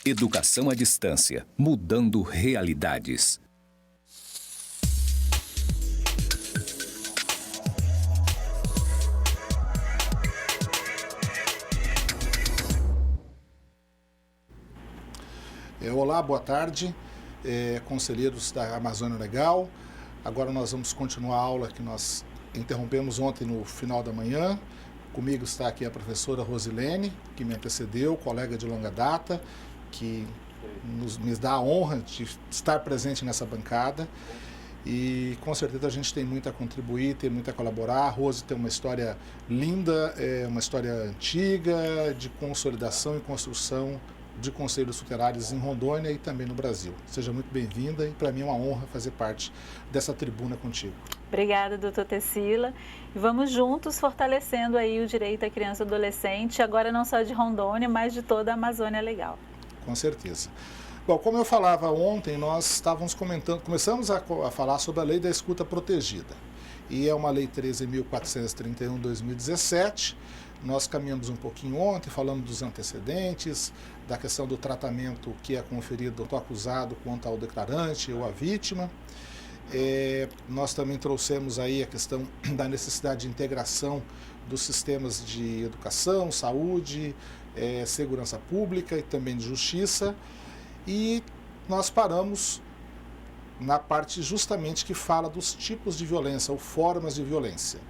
Educação à distância, mudando realidades. Olá, boa tarde, conselheiros da Amazônia Legal. Agora nós vamos continuar a aula que nós interrompemos ontem no final da manhã. Comigo está aqui a professora Rosilene, que me antecedeu, colega de longa data, que me dá a honra de estar presente nessa bancada. E com certeza a gente tem muito a contribuir, tem muito a colaborar. A Rose tem uma história linda, uma história antiga de consolidação e construção de conselhos tutelares em Rondônia e também no Brasil. Seja muito bem-vinda e para mim é uma honra fazer parte dessa tribuna contigo. Obrigada, doutor Tecila. E vamos juntos fortalecendo aí o direito à criança e adolescente, agora não só de Rondônia, mas de toda a Amazônia Legal. Com certeza. Bom, como eu falava ontem, nós começamos a falar sobre a Lei da Escuta Protegida. E é uma Lei 13.431 de 2017. Nós caminhamos um pouquinho ontem, falando dos antecedentes, da questão do tratamento que é conferido ao acusado quanto ao declarante ou à vítima. Nós também trouxemos aí a questão da necessidade de integração dos sistemas de educação, saúde, segurança pública e também de justiça. E nós paramos na parte justamente que fala dos tipos de violência ou formas de violência.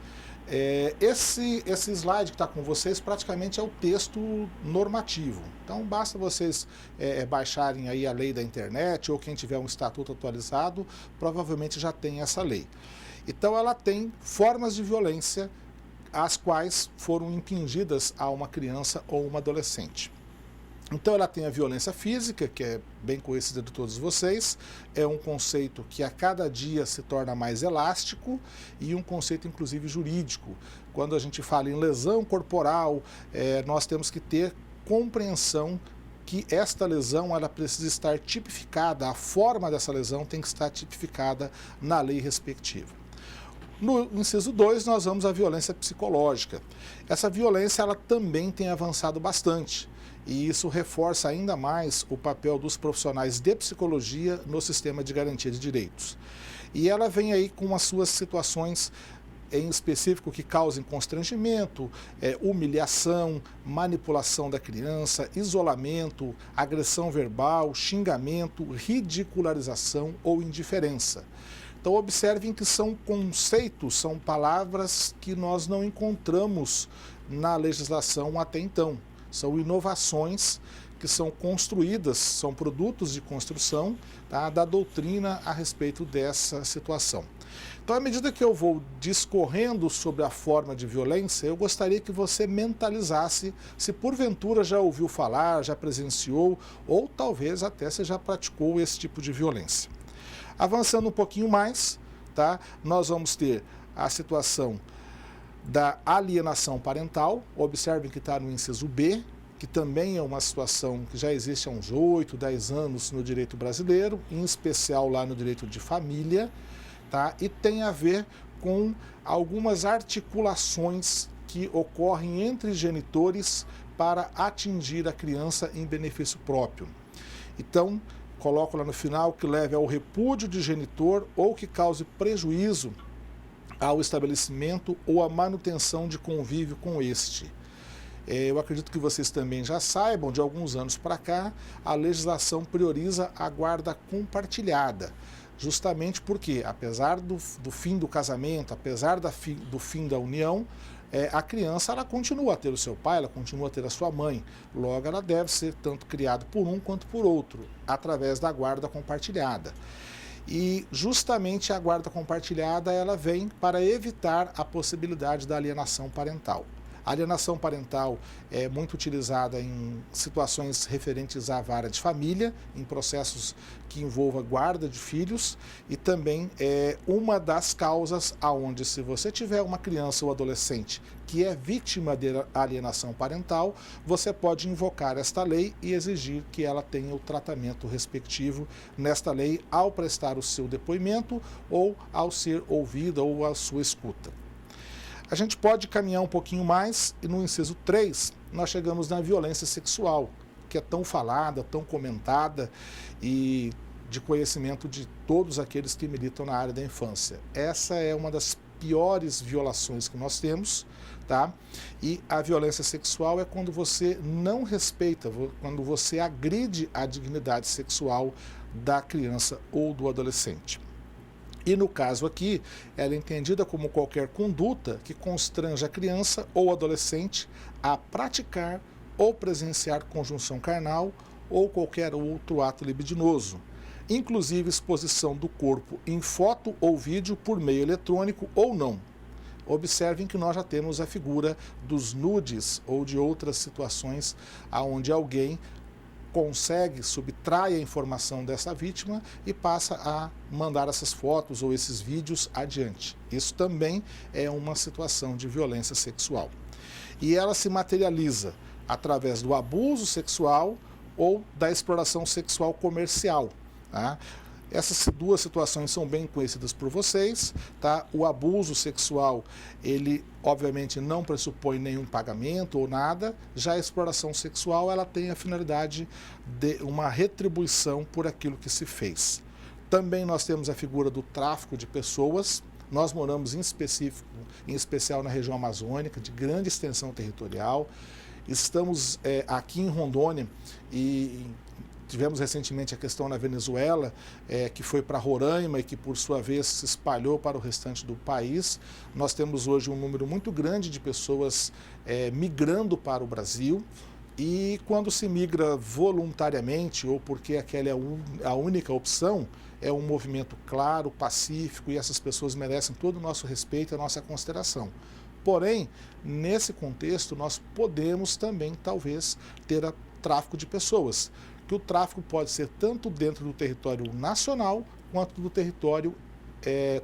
Esse slide que está com vocês praticamente é o texto normativo. Então basta vocês baixarem aí a lei da internet ou quem tiver um estatuto atualizado, provavelmente já tem essa lei. Então ela tem formas de violência as quais foram impingidas a uma criança ou uma adolescente. Então ela tem a violência física, que é bem conhecida de todos vocês, é um conceito que a cada dia se torna mais elástico e um conceito inclusive jurídico. Quando a gente fala em lesão corporal, nós temos que ter compreensão que esta lesão ela precisa estar tipificada, a forma dessa lesão tem que estar tipificada na lei respectiva. No inciso 2, nós vamos à violência psicológica. Essa violência ela também tem avançado bastante. E isso reforça ainda mais o papel dos profissionais de psicologia no sistema de garantia de direitos. E ela vem aí com as suas situações em específico que causem constrangimento, humilhação, manipulação da criança, isolamento, agressão verbal, xingamento, ridicularização ou indiferença. Então observem que são conceitos, são palavras que nós não encontramos na legislação até então. São inovações que são construídas, são produtos de construção, tá, da doutrina a respeito dessa situação. Então, à medida que eu vou discorrendo sobre a forma de violência, eu gostaria que você mentalizasse se porventura já ouviu falar, já presenciou ou talvez até você já praticou esse tipo de violência. Avançando um pouquinho mais, tá, nós vamos ter a situação da alienação parental. Observem que está no inciso B, que também é uma situação que já existe há uns 8, 10 anos no direito brasileiro, em especial lá no direito de família, tá? E tem a ver com algumas articulações que ocorrem entre genitores para atingir a criança em benefício próprio. Então, coloco lá no final que leve ao repúdio de genitor ou que cause prejuízo ao estabelecimento ou à manutenção de convívio com este. Eu acredito que vocês também já saibam, de alguns anos para cá, a legislação prioriza a guarda compartilhada, justamente porque, apesar do fim do casamento, apesar do fim da união, a criança ela continua a ter o seu pai, ela continua a ter a sua mãe, logo ela deve ser tanto criada por um quanto por outro, através da guarda compartilhada. E justamente a guarda compartilhada ela vem para evitar a possibilidade da alienação parental. A alienação parental é muito utilizada em situações referentes à vara de família, em processos que envolvam guarda de filhos e também é uma das causas aonde se você tiver uma criança ou adolescente que é vítima de alienação parental, você pode invocar esta lei e exigir que ela tenha o tratamento respectivo nesta lei ao prestar o seu depoimento ou ao ser ouvida ou à sua escuta. A gente pode caminhar um pouquinho mais e no inciso 3 nós chegamos na violência sexual, que é tão falada, tão comentada e de conhecimento de todos aqueles que militam na área da infância. Essa é uma das piores violações que nós temos, tá? E a violência sexual é quando você não respeita, quando você agride a dignidade sexual da criança ou do adolescente. E no caso aqui, ela é entendida como qualquer conduta que constrange a criança ou adolescente a praticar ou presenciar conjunção carnal ou qualquer outro ato libidinoso, inclusive exposição do corpo em foto ou vídeo por meio eletrônico ou não. Observem que nós já temos a figura dos nudes ou de outras situações onde alguém consegue, subtrai a informação dessa vítima e passa a mandar essas fotos ou esses vídeos adiante. Isso também é uma situação de violência sexual. E ela se materializa através do abuso sexual ou da exploração sexual comercial. Tá? Essas duas situações são bem conhecidas por vocês. Tá? O abuso sexual, ele obviamente não pressupõe nenhum pagamento ou nada. Já a exploração sexual, ela tem a finalidade de uma retribuição por aquilo que se fez. Também nós temos a figura do tráfico de pessoas. Nós moramos em especial na região amazônica, de grande extensão territorial. Estamos aqui em Rondônia e tivemos recentemente a questão na Venezuela, que foi para Roraima e que, por sua vez, se espalhou para o restante do país. Nós temos hoje um número muito grande de pessoas migrando para o Brasil. E quando se migra voluntariamente ou porque aquela é a única opção, é um movimento claro, pacífico, e essas pessoas merecem todo o nosso respeito e a nossa consideração. Porém, nesse contexto, nós podemos também, talvez, ter tráfico de pessoas, que o tráfico pode ser tanto dentro do território nacional quanto do território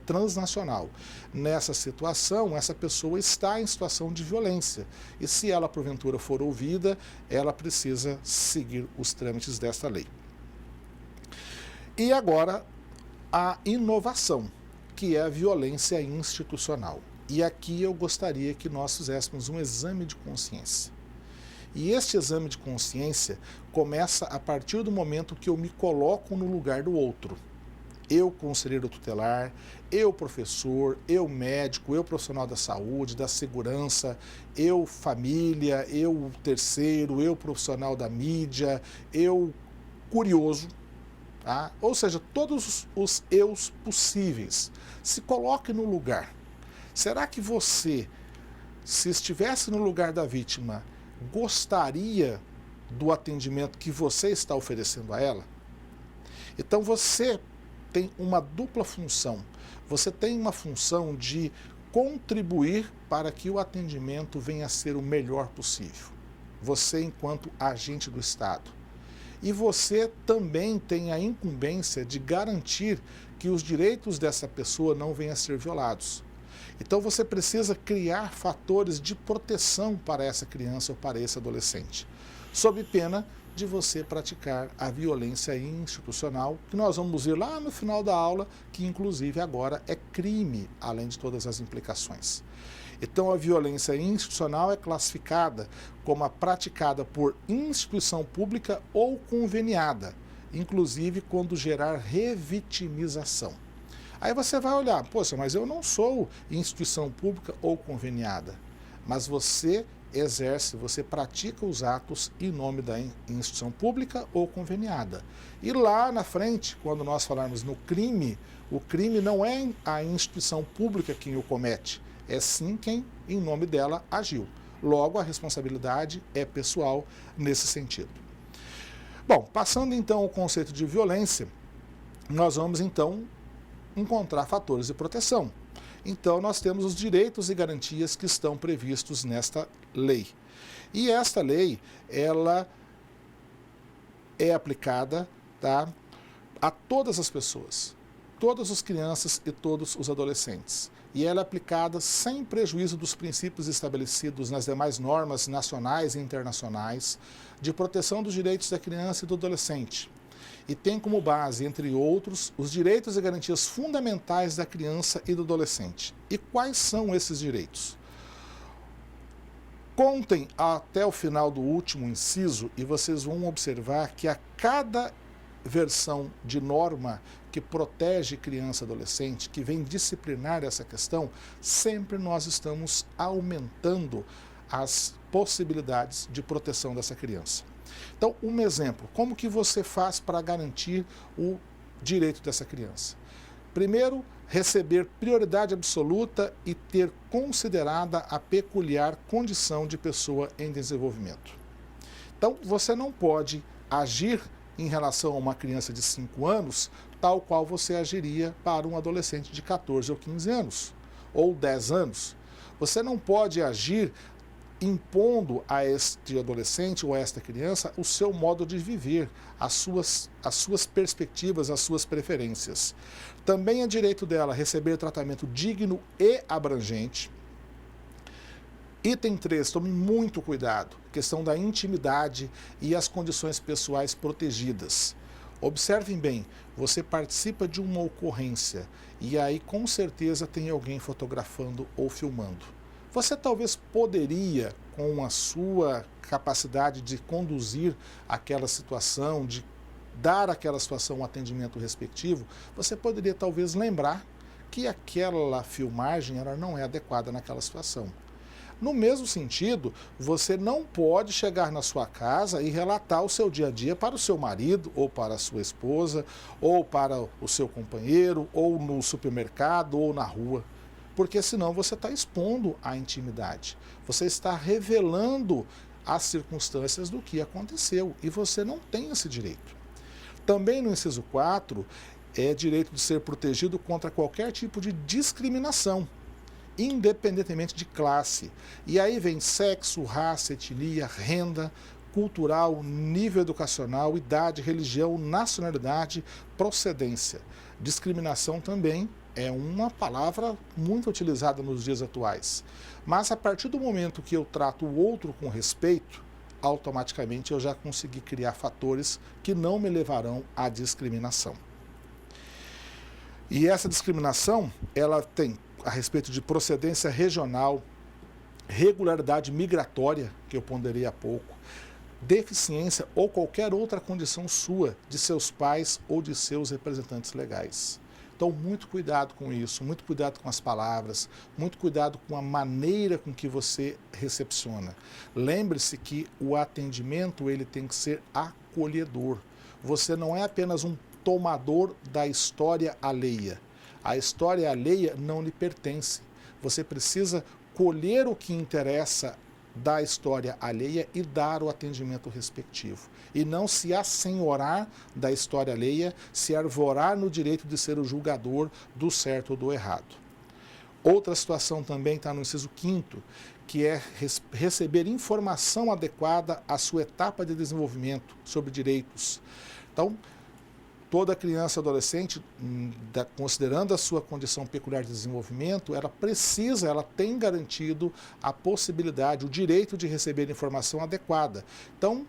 transnacional. Nessa situação, essa pessoa está em situação de violência e se ela porventura for ouvida, ela precisa seguir os trâmites desta lei. E agora, a inovação, que é a violência institucional. E aqui eu gostaria que nós fizéssemos um exame de consciência. E este exame de consciência começa a partir do momento que eu me coloco no lugar do outro. Eu, conselheiro tutelar, eu, professor, eu, médico, eu, profissional da saúde, da segurança, eu, família, eu, terceiro, eu, profissional da mídia, eu, curioso, tá? Ou seja, todos os eus possíveis. Se coloque no lugar. Será que você, se estivesse no lugar da vítima, gostaria do atendimento que você está oferecendo a ela? Então você tem uma dupla função. Você tem uma função de contribuir para que o atendimento venha a ser o melhor possível. Você enquanto agente do Estado. E você também tem a incumbência de garantir que os direitos dessa pessoa não venham a ser violados. Então você precisa criar fatores de proteção para essa criança ou para esse adolescente, sob pena de você praticar a violência institucional, que nós vamos ver lá no final da aula, que inclusive agora é crime, além de todas as implicações. Então a violência institucional é classificada como a praticada por instituição pública ou conveniada, inclusive quando gerar revitimização. Aí você vai olhar, poxa, mas eu não sou instituição pública ou conveniada, mas você exerce, você pratica os atos em nome da instituição pública ou conveniada. E lá na frente, quando nós falarmos no crime, o crime não é a instituição pública quem o comete, é sim quem, em nome dela, agiu. Logo, a responsabilidade é pessoal nesse sentido. Bom, passando então ao conceito de violência, nós vamos então encontrar fatores de proteção. Então, nós temos os direitos e garantias que estão previstos nesta lei. E esta lei, ela é aplicada, tá, a todas as pessoas, todas as crianças e todos os adolescentes. E ela é aplicada sem prejuízo dos princípios estabelecidos nas demais normas nacionais e internacionais de proteção dos direitos da criança e do adolescente. E tem como base, entre outros, os direitos e garantias fundamentais da criança e do adolescente. E quais são esses direitos? Contem até o final do último inciso e vocês vão observar que a cada versão de norma que protege criança e adolescente, que vem disciplinar essa questão, sempre nós estamos aumentando as possibilidades de proteção dessa criança. Então, um exemplo, como que você faz para garantir o direito dessa criança? Primeiro, receber prioridade absoluta e ter considerada a peculiar condição de pessoa em desenvolvimento. Então, você não pode agir em relação a uma criança de 5 anos, tal qual você agiria para um adolescente de 14 ou 15 anos, ou 10 anos. Você não pode agir impondo a este adolescente ou a esta criança o seu modo de viver, as suas perspectivas, as suas preferências. Também é direito dela receber tratamento digno e abrangente. Item 3, tome muito cuidado, questão da intimidade e as condições pessoais protegidas. Observem bem, você participa de uma ocorrência e aí com certeza tem alguém fotografando ou filmando. Você talvez poderia, com a sua capacidade de conduzir aquela situação, de dar àquela situação um atendimento respectivo, você poderia talvez lembrar que aquela filmagem ela não é adequada naquela situação. No mesmo sentido, você não pode chegar na sua casa e relatar o seu dia a dia para o seu marido, ou para a sua esposa, ou para o seu companheiro, ou no supermercado, ou na rua. Porque senão você está expondo a intimidade. Você está revelando as circunstâncias do que aconteceu e você não tem esse direito. Também no inciso 4, é direito de ser protegido contra qualquer tipo de discriminação, independentemente de classe. E aí vem sexo, raça, etnia, renda, cultural, nível educacional, idade, religião, nacionalidade, procedência. Discriminação também é uma palavra muito utilizada nos dias atuais. Mas a partir do momento que eu trato o outro com respeito, automaticamente eu já consegui criar fatores que não me levarão à discriminação. E essa discriminação, ela tem a respeito de procedência regional, regularidade migratória, que eu ponderei há pouco, deficiência ou qualquer outra condição sua, de seus pais ou de seus representantes legais. Então, muito cuidado com isso, muito cuidado com as palavras, muito cuidado com a maneira com que você recepciona. Lembre-se que o atendimento ele tem que ser acolhedor. Você não é apenas um tomador da história alheia. A história alheia não lhe pertence. Você precisa colher o que interessa da história alheia e dar o atendimento respectivo. E não se assenhorar da história alheia, se arvorar no direito de ser o julgador do certo ou do errado. Outra situação também está no inciso 5º, que é receber informação adequada à sua etapa de desenvolvimento sobre direitos. Então, toda criança e adolescente, considerando a sua condição peculiar de desenvolvimento, ela tem garantido a possibilidade, o direito de receber informação adequada. Então,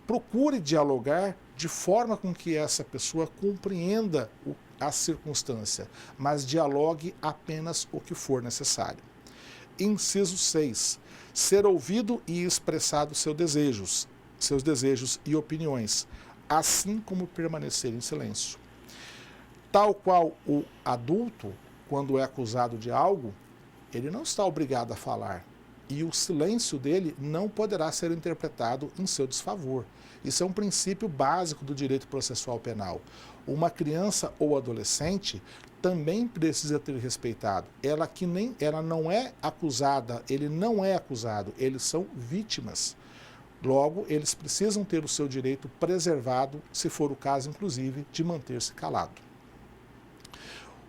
procure dialogar de forma com que essa pessoa compreenda a circunstância, mas dialogue apenas o que for necessário. Inciso 6. Ser ouvido e expressado seus desejos e opiniões, assim como permanecer em silêncio. Tal qual o adulto, quando é acusado de algo, ele não está obrigado a falar. E o silêncio dele não poderá ser interpretado em seu desfavor. Isso é um princípio básico do direito processual penal. Uma criança ou adolescente também precisa ter respeitado. Ela não é acusada, ele não é acusado, eles são vítimas. Logo, eles precisam ter o seu direito preservado, se for o caso, inclusive, de manter-se calado.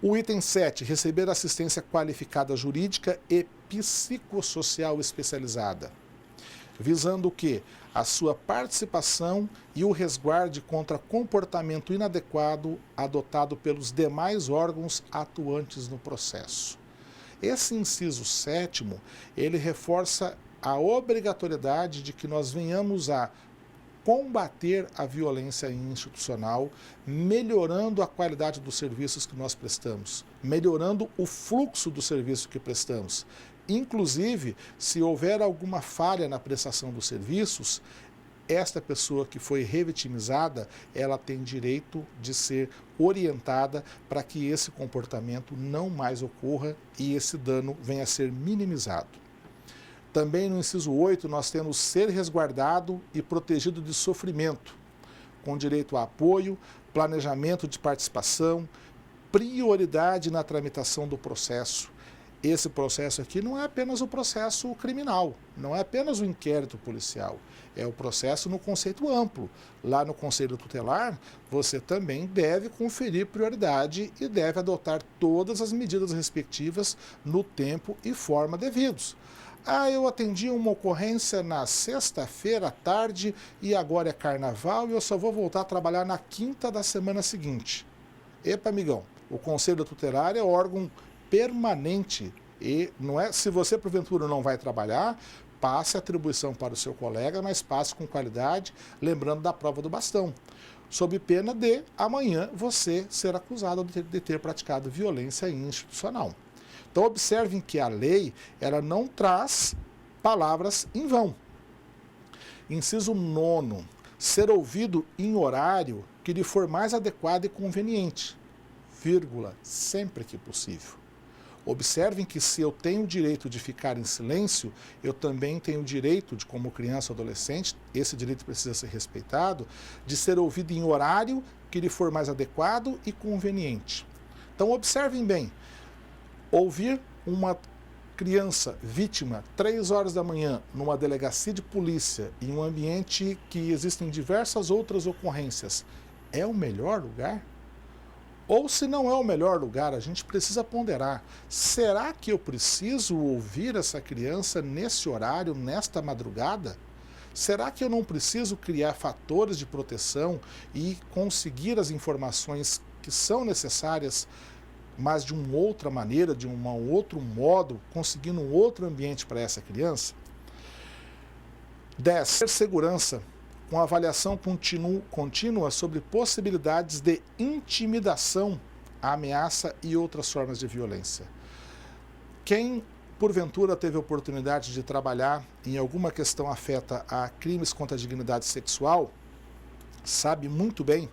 O item 7, receber assistência qualificada jurídica e psicossocial especializada, visando o quê? A sua participação e o resguarde contra comportamento inadequado adotado pelos demais órgãos atuantes no processo. Esse inciso 7º, ele reforça a obrigatoriedade de que nós venhamos a combater a violência institucional, melhorando a qualidade dos serviços que nós prestamos, melhorando o fluxo do serviço que prestamos, Inclusive, se houver alguma falha na prestação dos serviços, esta pessoa que foi revitimizada, ela tem direito de ser orientada para que esse comportamento não mais ocorra e esse dano venha a ser minimizado. Também no inciso 8, nós temos ser resguardado e protegido de sofrimento, com direito a apoio, planejamento de participação, prioridade na tramitação do processo. Esse processo aqui não é apenas o processo criminal, não é apenas o inquérito policial, é o processo no conceito amplo. Lá no Conselho Tutelar, você também deve conferir prioridade e deve adotar todas as medidas respectivas no tempo e forma devidos. Eu atendi uma ocorrência na sexta-feira à tarde e agora é carnaval e eu só vou voltar a trabalhar na quinta da semana seguinte. Epa, amigão, o Conselho Tutelar é órgão permanente e não é, se você porventura não vai trabalhar, passe a atribuição para o seu colega, mas passe com qualidade, lembrando da prova do bastão, sob pena de amanhã você ser acusado de ter praticado violência institucional. Então observem que a lei ela não traz palavras em vão. Inciso 9, ser ouvido em horário que lhe for mais adequado e conveniente, vírgula, sempre que possível. Observem que se eu tenho o direito de ficar em silêncio, eu também tenho o direito de, como criança ou adolescente, esse direito precisa ser respeitado, de ser ouvido em horário que lhe for mais adequado e conveniente. Então observem bem, ouvir uma criança vítima 3 horas da manhã numa delegacia de polícia, em um ambiente que existem diversas outras ocorrências, é o melhor lugar? Ou se não é o melhor lugar, a gente precisa ponderar. Será que eu preciso ouvir essa criança nesse horário, nesta madrugada? Será que eu não preciso criar fatores de proteção e conseguir as informações que são necessárias, mas de uma outra maneira, de um outro modo, conseguindo um outro ambiente para essa criança? 10. Ter segurança com avaliação contínua sobre possibilidades de intimidação, ameaça e outras formas de violência. Quem, porventura, teve a oportunidade de trabalhar em alguma questão afeta a crimes contra a dignidade sexual, sabe muito bem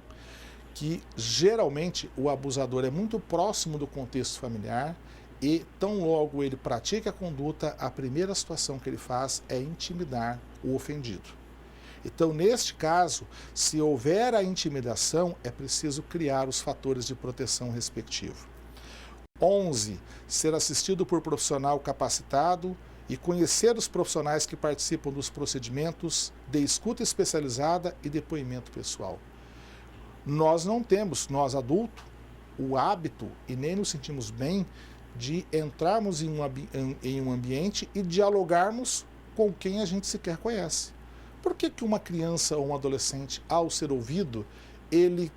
que, geralmente, o abusador é muito próximo do contexto familiar e, tão logo ele pratica a conduta, a primeira situação que ele faz é intimidar o ofendido. Então, neste caso, se houver a intimidação, é preciso criar os fatores de proteção respectivo. 11. Ser assistido por profissional capacitado e conhecer os profissionais que participam dos procedimentos de escuta especializada e depoimento pessoal. Nós não temos, nós adultos, o hábito e nem nos sentimos bem de entrarmos em um ambiente e dialogarmos com quem a gente sequer conhece. Por que uma criança ou um adolescente, ao ser ouvido, ele,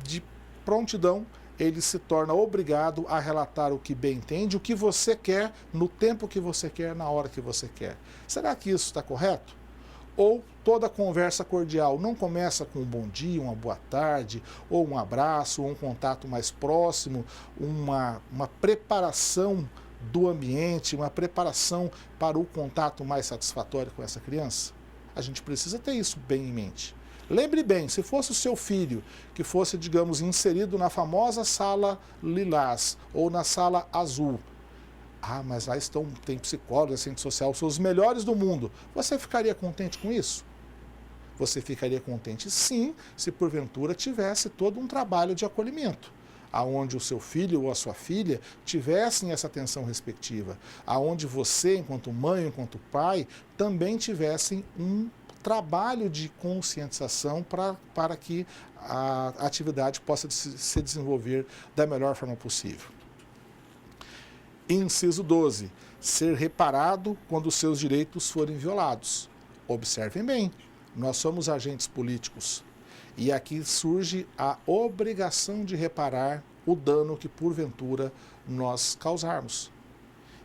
de prontidão, ele se torna obrigado a relatar o que bem entende, o que você quer, no tempo que você quer, na hora que você quer? Será que isso está correto? Ou toda conversa cordial não começa com um bom dia, uma boa tarde, ou um abraço, ou um contato mais próximo, uma preparação do ambiente, uma preparação para o contato mais satisfatório com essa criança? A gente precisa ter isso bem em mente. Lembre bem, se fosse o seu filho que fosse, digamos, inserido na famosa sala lilás ou na sala azul, mas lá tem psicólogos, assistente social, são os melhores do mundo. Você ficaria contente com isso? Você ficaria contente sim, se porventura tivesse todo um trabalho de acolhimento, aonde o seu filho ou a sua filha tivessem essa atenção respectiva, aonde você, enquanto mãe, enquanto pai, também tivessem um trabalho de conscientização para que a atividade possa se desenvolver da melhor forma possível. Inciso 12. Ser reparado quando os seus direitos forem violados. Observem bem, nós somos agentes políticos. E aqui surge a obrigação de reparar o dano que, porventura, nós causarmos.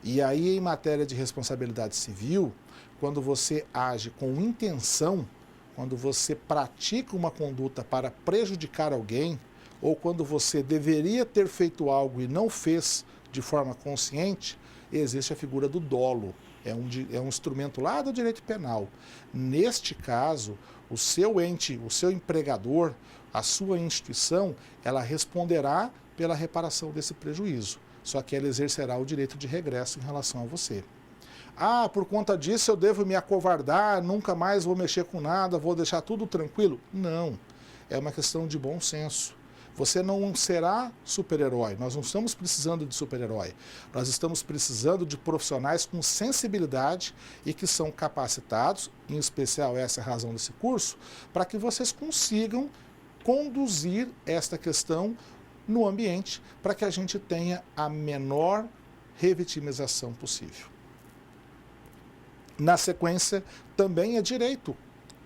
E aí, em matéria de responsabilidade civil, quando você age com intenção, quando você pratica uma conduta para prejudicar alguém, ou quando você deveria ter feito algo e não fez de forma consciente, existe a figura do dolo. É um instrumento lá do direito penal. Neste caso, o seu ente, o seu empregador, a sua instituição, ela responderá pela reparação desse prejuízo. Só que ela exercerá o direito de regresso em relação a você. Ah, por conta disso eu devo me acovardar, nunca mais vou mexer com nada, vou deixar tudo tranquilo? Não. É uma questão de bom senso. Você não será super-herói. Nós não estamos precisando de super-herói. Nós estamos precisando de profissionais com sensibilidade e que são capacitados, em especial essa é a razão desse curso, para que vocês consigam conduzir esta questão no ambiente para que a gente tenha a menor revitimização possível. Na sequência, também é direito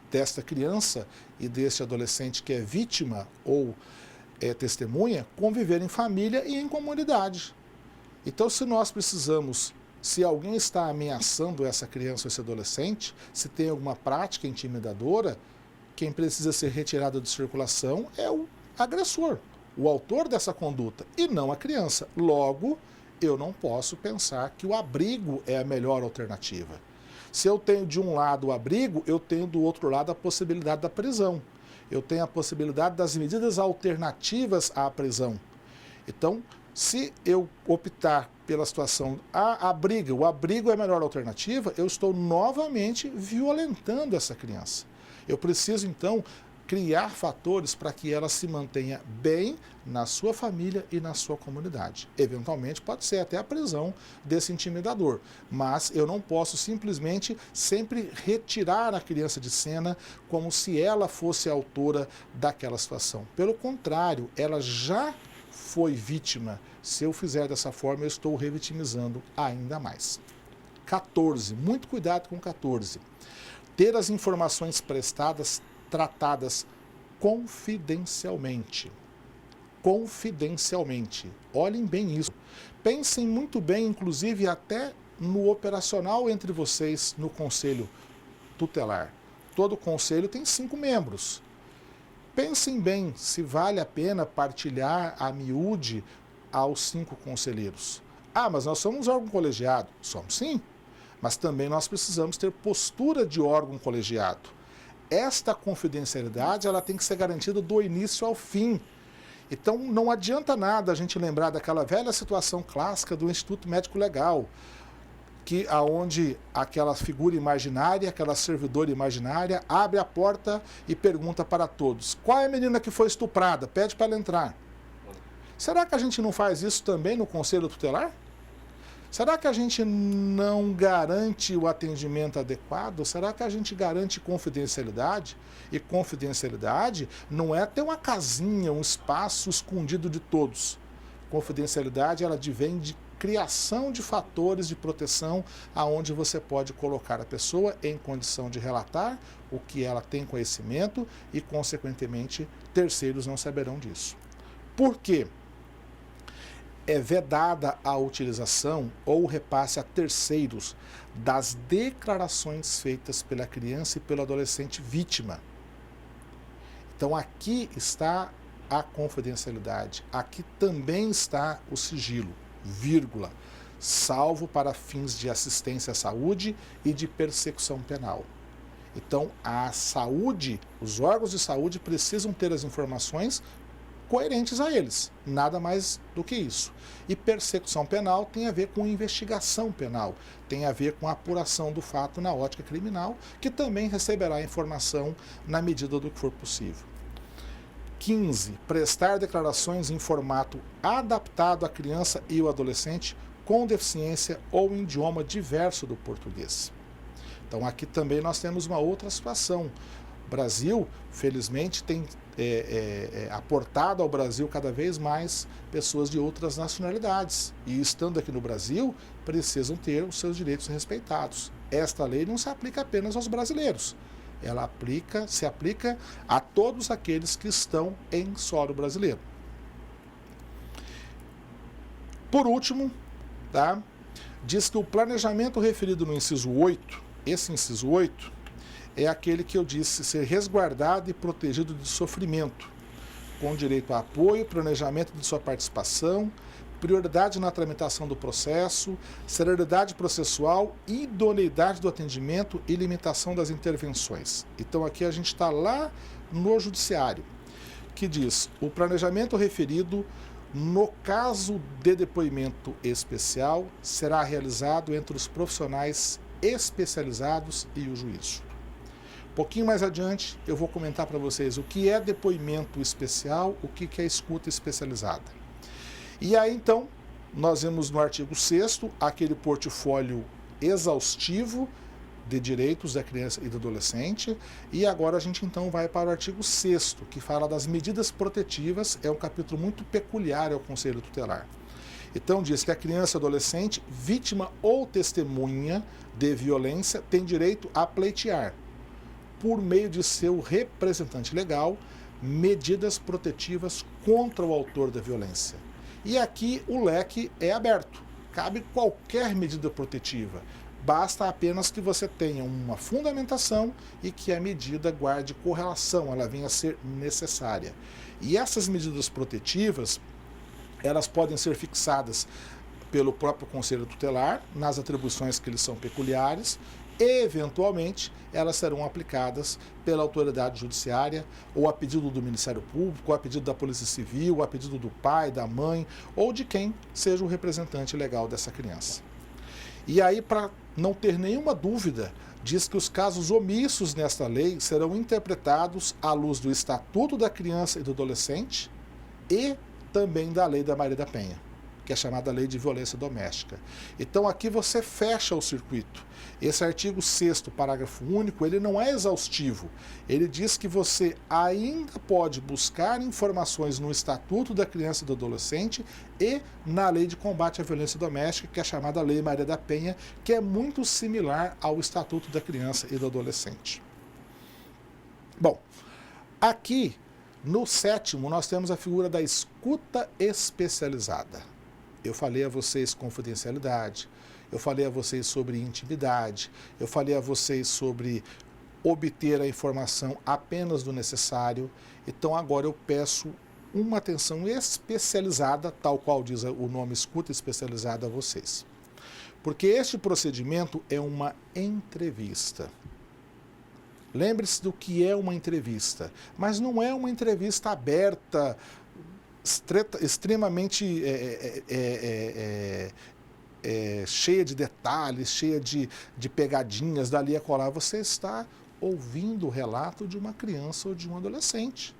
desta criança e deste adolescente que é vítima ou testemunha, conviver em família e em comunidade. Então, se nós precisamos, se alguém está ameaçando essa criança ou esse adolescente, se tem alguma prática intimidadora, quem precisa ser retirado de circulação é o agressor, o autor dessa conduta, e não a criança. Logo, eu não posso pensar que o abrigo é a melhor alternativa. Se eu tenho de um lado o abrigo, eu tenho do outro lado a possibilidade da prisão. Eu tenho a possibilidade das medidas alternativas à prisão. Então, se eu optar pela situação, o abrigo é a melhor alternativa, eu estou novamente violentando essa criança. Eu preciso, então, criar fatores para que ela se mantenha bem na sua família e na sua comunidade. Eventualmente, pode ser até a prisão desse intimidador, mas eu não posso simplesmente sempre retirar a criança de cena como se ela fosse a autora daquela situação. Pelo contrário, ela já foi vítima. Se eu fizer dessa forma, eu estou revitimizando ainda mais. 14. Muito cuidado com 14. Ter as informações prestadas tratadas confidencialmente. Confidencialmente. Olhem bem isso. Pensem muito bem, inclusive até no operacional entre vocês no conselho tutelar. Todo conselho tem 5 membros. Pensem bem se vale a pena partilhar a miúde aos 5 conselheiros. Ah, mas nós somos órgão colegiado. Somos sim, mas também nós precisamos ter postura de órgão colegiado. Esta confidencialidade ela tem que ser garantida do início ao fim. Então não adianta nada a gente lembrar daquela velha situação clássica do Instituto Médico Legal, aonde aquela figura imaginária, aquela servidora imaginária, abre a porta e pergunta para todos: qual é a menina que foi estuprada? Pede para ela entrar. Será que a gente não faz isso também no Conselho Tutelar? Será que a gente não garante o atendimento adequado? Será que a gente garante confidencialidade? E confidencialidade não é ter uma casinha, um espaço escondido de todos. Confidencialidade, ela advém de criação de fatores de proteção aonde você pode colocar a pessoa em condição de relatar o que ela tem conhecimento e, consequentemente, terceiros não saberão disso. Por quê? É vedada a utilização ou o repasse a terceiros das declarações feitas pela criança e pelo adolescente vítima. Então aqui está a confidencialidade, aqui também está o sigilo, vírgula, salvo para fins de assistência à saúde e de persecução penal. Então a saúde, os órgãos de saúde precisam ter as informações coerentes a eles, nada mais do que isso. E persecução penal tem a ver com investigação penal, tem a ver com a apuração do fato na ótica criminal, que também receberá informação na medida do que for possível. 15. Prestar declarações em formato adaptado à criança e o adolescente com deficiência ou em idioma diverso do português. Então aqui também nós temos uma outra situação. O Brasil, felizmente, tem aportado ao Brasil cada vez mais pessoas de outras nacionalidades. E estando aqui no Brasil, precisam ter os seus direitos respeitados. Esta lei não se aplica apenas aos brasileiros. Ela se aplica a todos aqueles que estão em solo brasileiro. Por último, tá, diz que o planejamento referido no inciso 8, esse inciso 8, é aquele que eu disse ser resguardado e protegido de sofrimento, com direito a apoio, planejamento de sua participação, prioridade na tramitação do processo, celeridade processual, idoneidade do atendimento e limitação das intervenções. Então aqui a gente está lá no judiciário, que diz: o planejamento referido no caso de depoimento especial será realizado entre os profissionais especializados e o juízo. Um pouquinho mais adiante eu vou comentar para vocês o que é depoimento especial, o que é escuta especializada. E aí então nós vemos no artigo 6º aquele portfólio exaustivo de direitos da criança e do adolescente, e agora a gente então vai para o artigo 6º, que fala das medidas protetivas. É um capítulo muito peculiar ao Conselho Tutelar. Então diz que a criança e adolescente, vítima ou testemunha de violência, tem direito a pleitear, por meio de seu representante legal, medidas protetivas contra o autor da violência. E aqui o leque é aberto, cabe qualquer medida protetiva. Basta apenas que você tenha uma fundamentação e que a medida guarde correlação, ela venha a ser necessária. E essas medidas protetivas, elas podem ser fixadas pelo próprio Conselho Tutelar, nas atribuições que lhes são peculiares, e, eventualmente, elas serão aplicadas pela autoridade judiciária, ou a pedido do Ministério Público, ou a pedido da Polícia Civil, ou a pedido do pai, da mãe, ou de quem seja o representante legal dessa criança. E aí, para não ter nenhuma dúvida, diz que os casos omissos nesta lei serão interpretados à luz do Estatuto da Criança e do Adolescente e também da Lei da Maria da Penha, que é chamada Lei de Violência Doméstica. Então aqui você fecha o circuito. Esse artigo 6º, parágrafo único, ele não é exaustivo. Ele diz que você ainda pode buscar informações no Estatuto da Criança e do Adolescente e na Lei de Combate à Violência Doméstica, que é chamada Lei Maria da Penha, que é muito similar ao Estatuto da Criança e do Adolescente. Bom, aqui no 7º nós temos a figura da escuta especializada. Eu falei a vocês confidencialidade, eu falei a vocês sobre intimidade, eu falei a vocês sobre obter a informação apenas do necessário. Então agora eu peço uma atenção especializada, tal qual diz o nome escuta especializada a vocês. Porque este procedimento é uma entrevista. Lembre-se do que é uma entrevista, mas não é uma entrevista aberta, extremamente cheia de detalhes, cheia de pegadinhas, dali a colar. Você está ouvindo o relato de uma criança ou de um adolescente.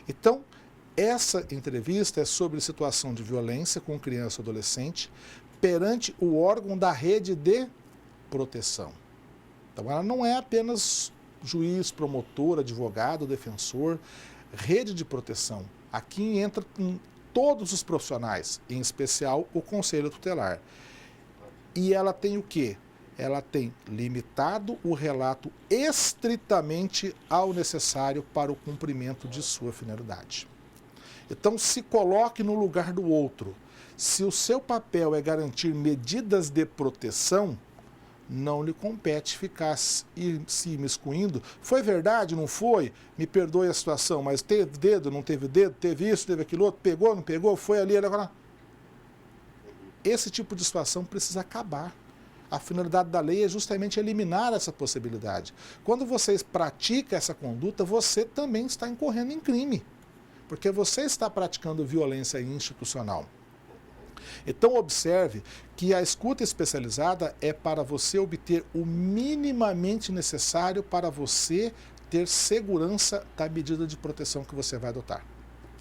Então, essa entrevista é sobre situação de violência com criança ou adolescente perante o órgão da rede de proteção. Então, ela não é apenas juiz, promotor, advogado, defensor, rede de proteção. Aqui entra todos os profissionais, em especial o Conselho Tutelar. E ela tem o quê? Ela tem limitado o relato estritamente ao necessário para o cumprimento de sua finalidade. Então, se coloque no lugar do outro. Se o seu papel é garantir medidas de proteção, não lhe compete ficar se imiscuindo. Foi verdade, não foi? Me perdoe a situação, mas teve dedo, não teve dedo, teve isso, teve aquilo outro, pegou, não pegou, foi ali, agora. Esse tipo de situação precisa acabar. A finalidade da lei é justamente eliminar essa possibilidade. Quando você pratica essa conduta, você também está incorrendo em crime, porque você está praticando violência institucional. Então observe que a escuta especializada é para você obter o minimamente necessário para você ter segurança da medida de proteção que você vai adotar.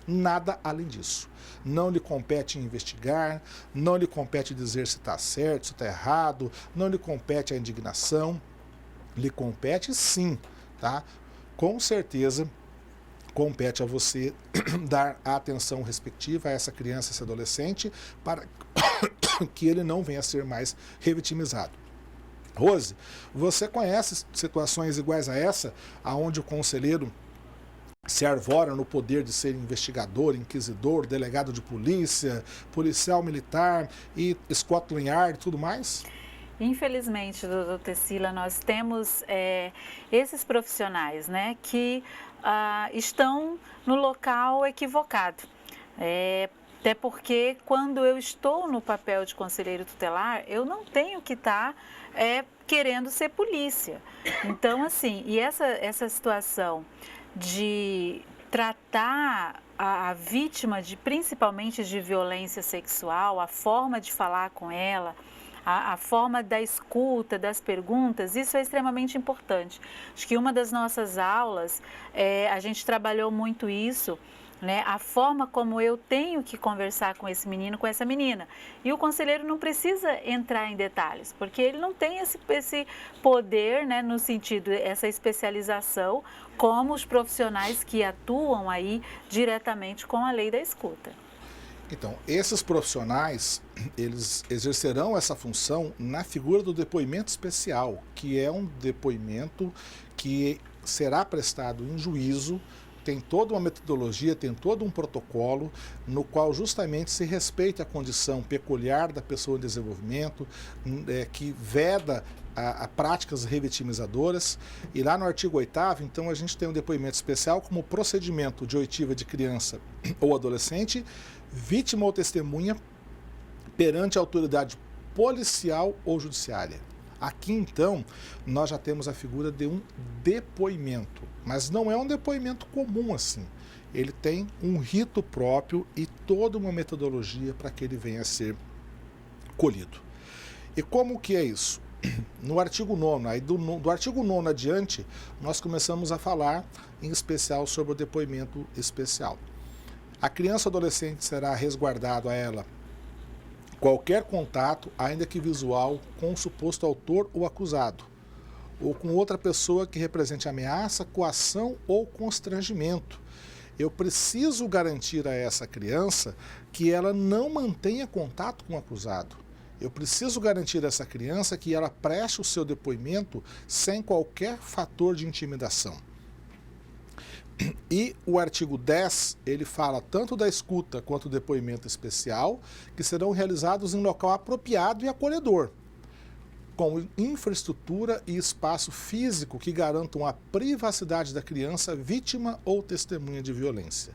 Nada além disso. Não lhe compete investigar, não lhe compete dizer se está certo, se está errado, não lhe compete a indignação, lhe compete sim, tá? Com certeza compete a você dar a atenção respectiva a essa criança, esse adolescente, para que ele não venha a ser mais revitimizado. Rose, você conhece situações iguais a essa, onde o conselheiro se arvora no poder de ser investigador, inquisidor, delegado de polícia, policial militar e Scotland Yard e tudo mais? Infelizmente, doutor Tecila, nós temos esses profissionais, né, que estão no local equivocado. Até porque quando eu estou no papel de conselheiro tutelar, eu não tenho que estar querendo ser polícia. Então, assim, e essa situação de tratar a vítima principalmente de violência sexual, a forma de falar com ela, a forma da escuta, das perguntas, isso é extremamente importante. Acho que uma das nossas aulas, a gente trabalhou muito isso, né? A forma como eu tenho que conversar com esse menino, com essa menina. E o conselheiro não precisa entrar em detalhes, porque ele não tem esse poder, né, no sentido, essa especialização, como os profissionais que atuam aí diretamente com a lei da escuta. Então, esses profissionais, eles exercerão essa função na figura do depoimento especial, que é um depoimento que será prestado em juízo, tem toda uma metodologia, tem todo um protocolo, no qual justamente se respeita a condição peculiar da pessoa em desenvolvimento, que veda a práticas revitimizadoras. E lá no artigo 8º, então, a gente tem um depoimento especial como procedimento de oitiva de criança ou adolescente, vítima ou testemunha perante a autoridade policial ou judiciária. Aqui, então, nós já temos a figura de um depoimento, mas não é um depoimento comum assim. Ele tem um rito próprio e toda uma metodologia para que ele venha a ser colhido. E como que é isso? No artigo 9º, aí do artigo 9º adiante, nós começamos a falar em especial sobre o depoimento especial. A criança ou adolescente será resguardado a ela qualquer contato, ainda que visual, com o suposto autor ou acusado, ou com outra pessoa que represente ameaça, coação ou constrangimento. Eu preciso garantir a essa criança que ela não mantenha contato com o acusado. Eu preciso garantir a essa criança que ela preste o seu depoimento sem qualquer fator de intimidação. E o artigo 10, ele fala tanto da escuta quanto do depoimento especial, que serão realizados em local apropriado e acolhedor, com infraestrutura e espaço físico que garantam a privacidade da criança vítima ou testemunha de violência.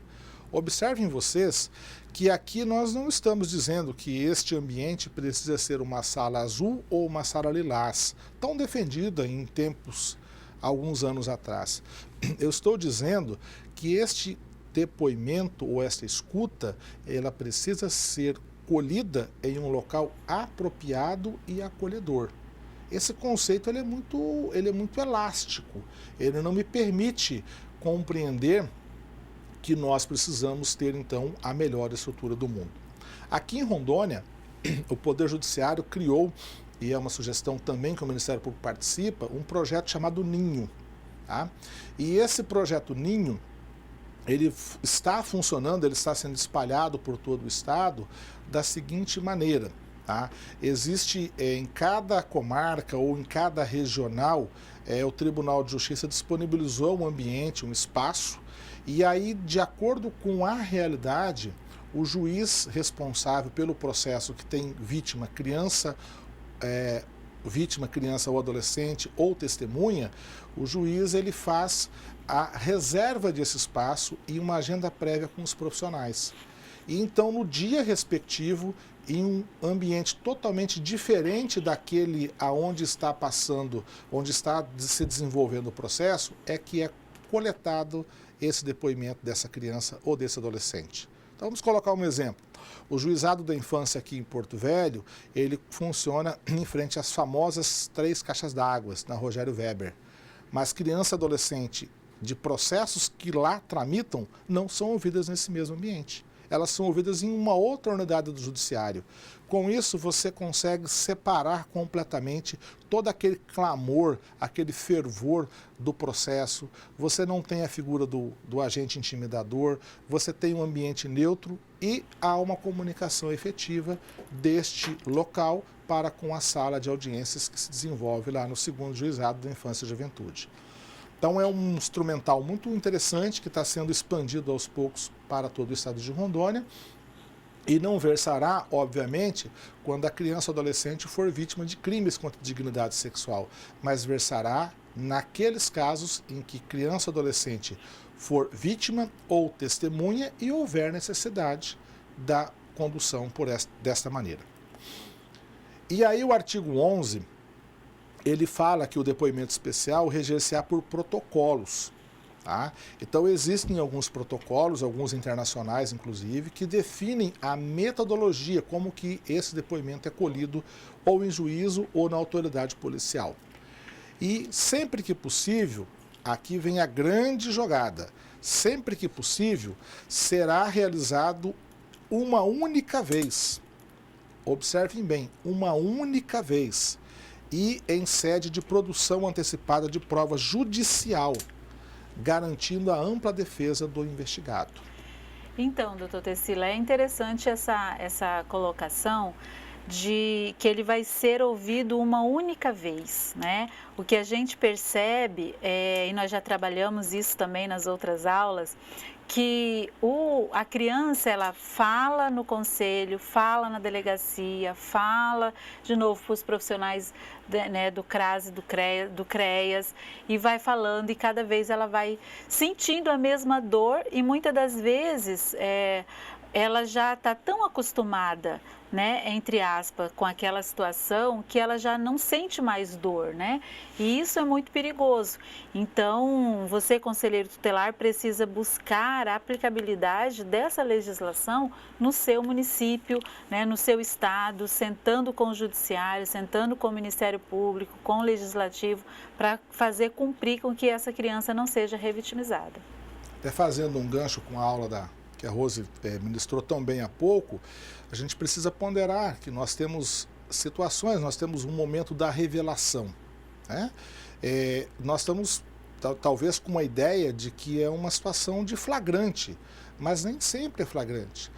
Observem vocês que aqui nós não estamos dizendo que este ambiente precisa ser uma sala azul ou uma sala lilás, tão defendida em tempos alguns anos atrás. Eu estou dizendo que este depoimento ou esta escuta, ela precisa ser colhida em um local apropriado e acolhedor. Esse conceito ele é muito elástico, ele não me permite compreender que nós precisamos ter então a melhor estrutura do mundo. Aqui em Rondônia, o Poder Judiciário criou, e é uma sugestão também que o Ministério Público participa, um projeto chamado Ninho. Tá? E esse projeto Ninho, ele está funcionando, ele está sendo espalhado por todo o estado da seguinte maneira. Tá? Existe em cada comarca ou em cada regional, o Tribunal de Justiça disponibilizou um ambiente, um espaço, e aí, de acordo com a realidade, o juiz responsável pelo processo que tem vítima, criança ou adolescente ou testemunha, o juiz ele faz a reserva desse espaço e uma agenda prévia com os profissionais. E então, no dia respectivo, em um ambiente totalmente diferente daquele aonde está passando, onde está se desenvolvendo o processo, é que é coletado esse depoimento dessa criança ou desse adolescente. Então vamos colocar um exemplo. O Juizado da Infância aqui em Porto Velho, ele funciona em frente às famosas 3 caixas d'água, na Rogério Weber. Mas criança e adolescente de processos que lá tramitam não são ouvidas nesse mesmo ambiente. Elas são ouvidas em uma outra unidade do judiciário. Com isso, você consegue separar completamente todo aquele clamor, aquele fervor do processo. Você não tem a figura do agente intimidador, você tem um ambiente neutro e há uma comunicação efetiva deste local para com a sala de audiências que se desenvolve lá no 2º Juizado da Infância e Juventude. Então é um instrumental muito interessante que está sendo expandido aos poucos para todo o estado de Rondônia e não versará, obviamente, quando a criança ou adolescente for vítima de crimes contra a dignidade sexual, mas versará naqueles casos em que criança ou adolescente for vítima ou testemunha e houver necessidade da condução desta maneira. E aí o artigo 11, ele fala que o depoimento especial reger-se-á por protocolos. Tá? Então existem alguns protocolos, alguns internacionais inclusive, que definem a metodologia, como que esse depoimento é colhido ou em juízo ou na autoridade policial. E sempre que possível, aqui vem a grande jogada, sempre que possível será realizado uma única vez. Observem bem, uma única vez e em sede de produção antecipada de prova judicial, garantindo a ampla defesa do investigado. Então, doutor Tecila, é interessante essa colocação de que ele vai ser ouvido uma única vez, né? O que a gente percebe, e nós já trabalhamos isso também nas outras aulas, que a criança, ela fala no conselho, fala na delegacia, fala de novo para os profissionais do CRAS e do CREAS e vai falando e cada vez ela vai sentindo a mesma dor e muitas das vezes ela já está tão acostumada, né, entre aspas, com aquela situação que ela já não sente mais dor, né? E isso é muito perigoso. Então, você, conselheiro tutelar, precisa buscar a aplicabilidade dessa legislação no seu município, né, no seu estado, sentando com o judiciário, sentando com o Ministério Público, com o Legislativo, para fazer cumprir com que essa criança não seja revitimizada. Até fazendo um gancho com a aula que a Rose ministrou tão bem há pouco, a gente precisa ponderar que nós temos situações, nós temos um momento da revelação. Né? Nós estamos talvez com uma ideia de que é uma situação de flagrante, mas nem sempre é flagrante.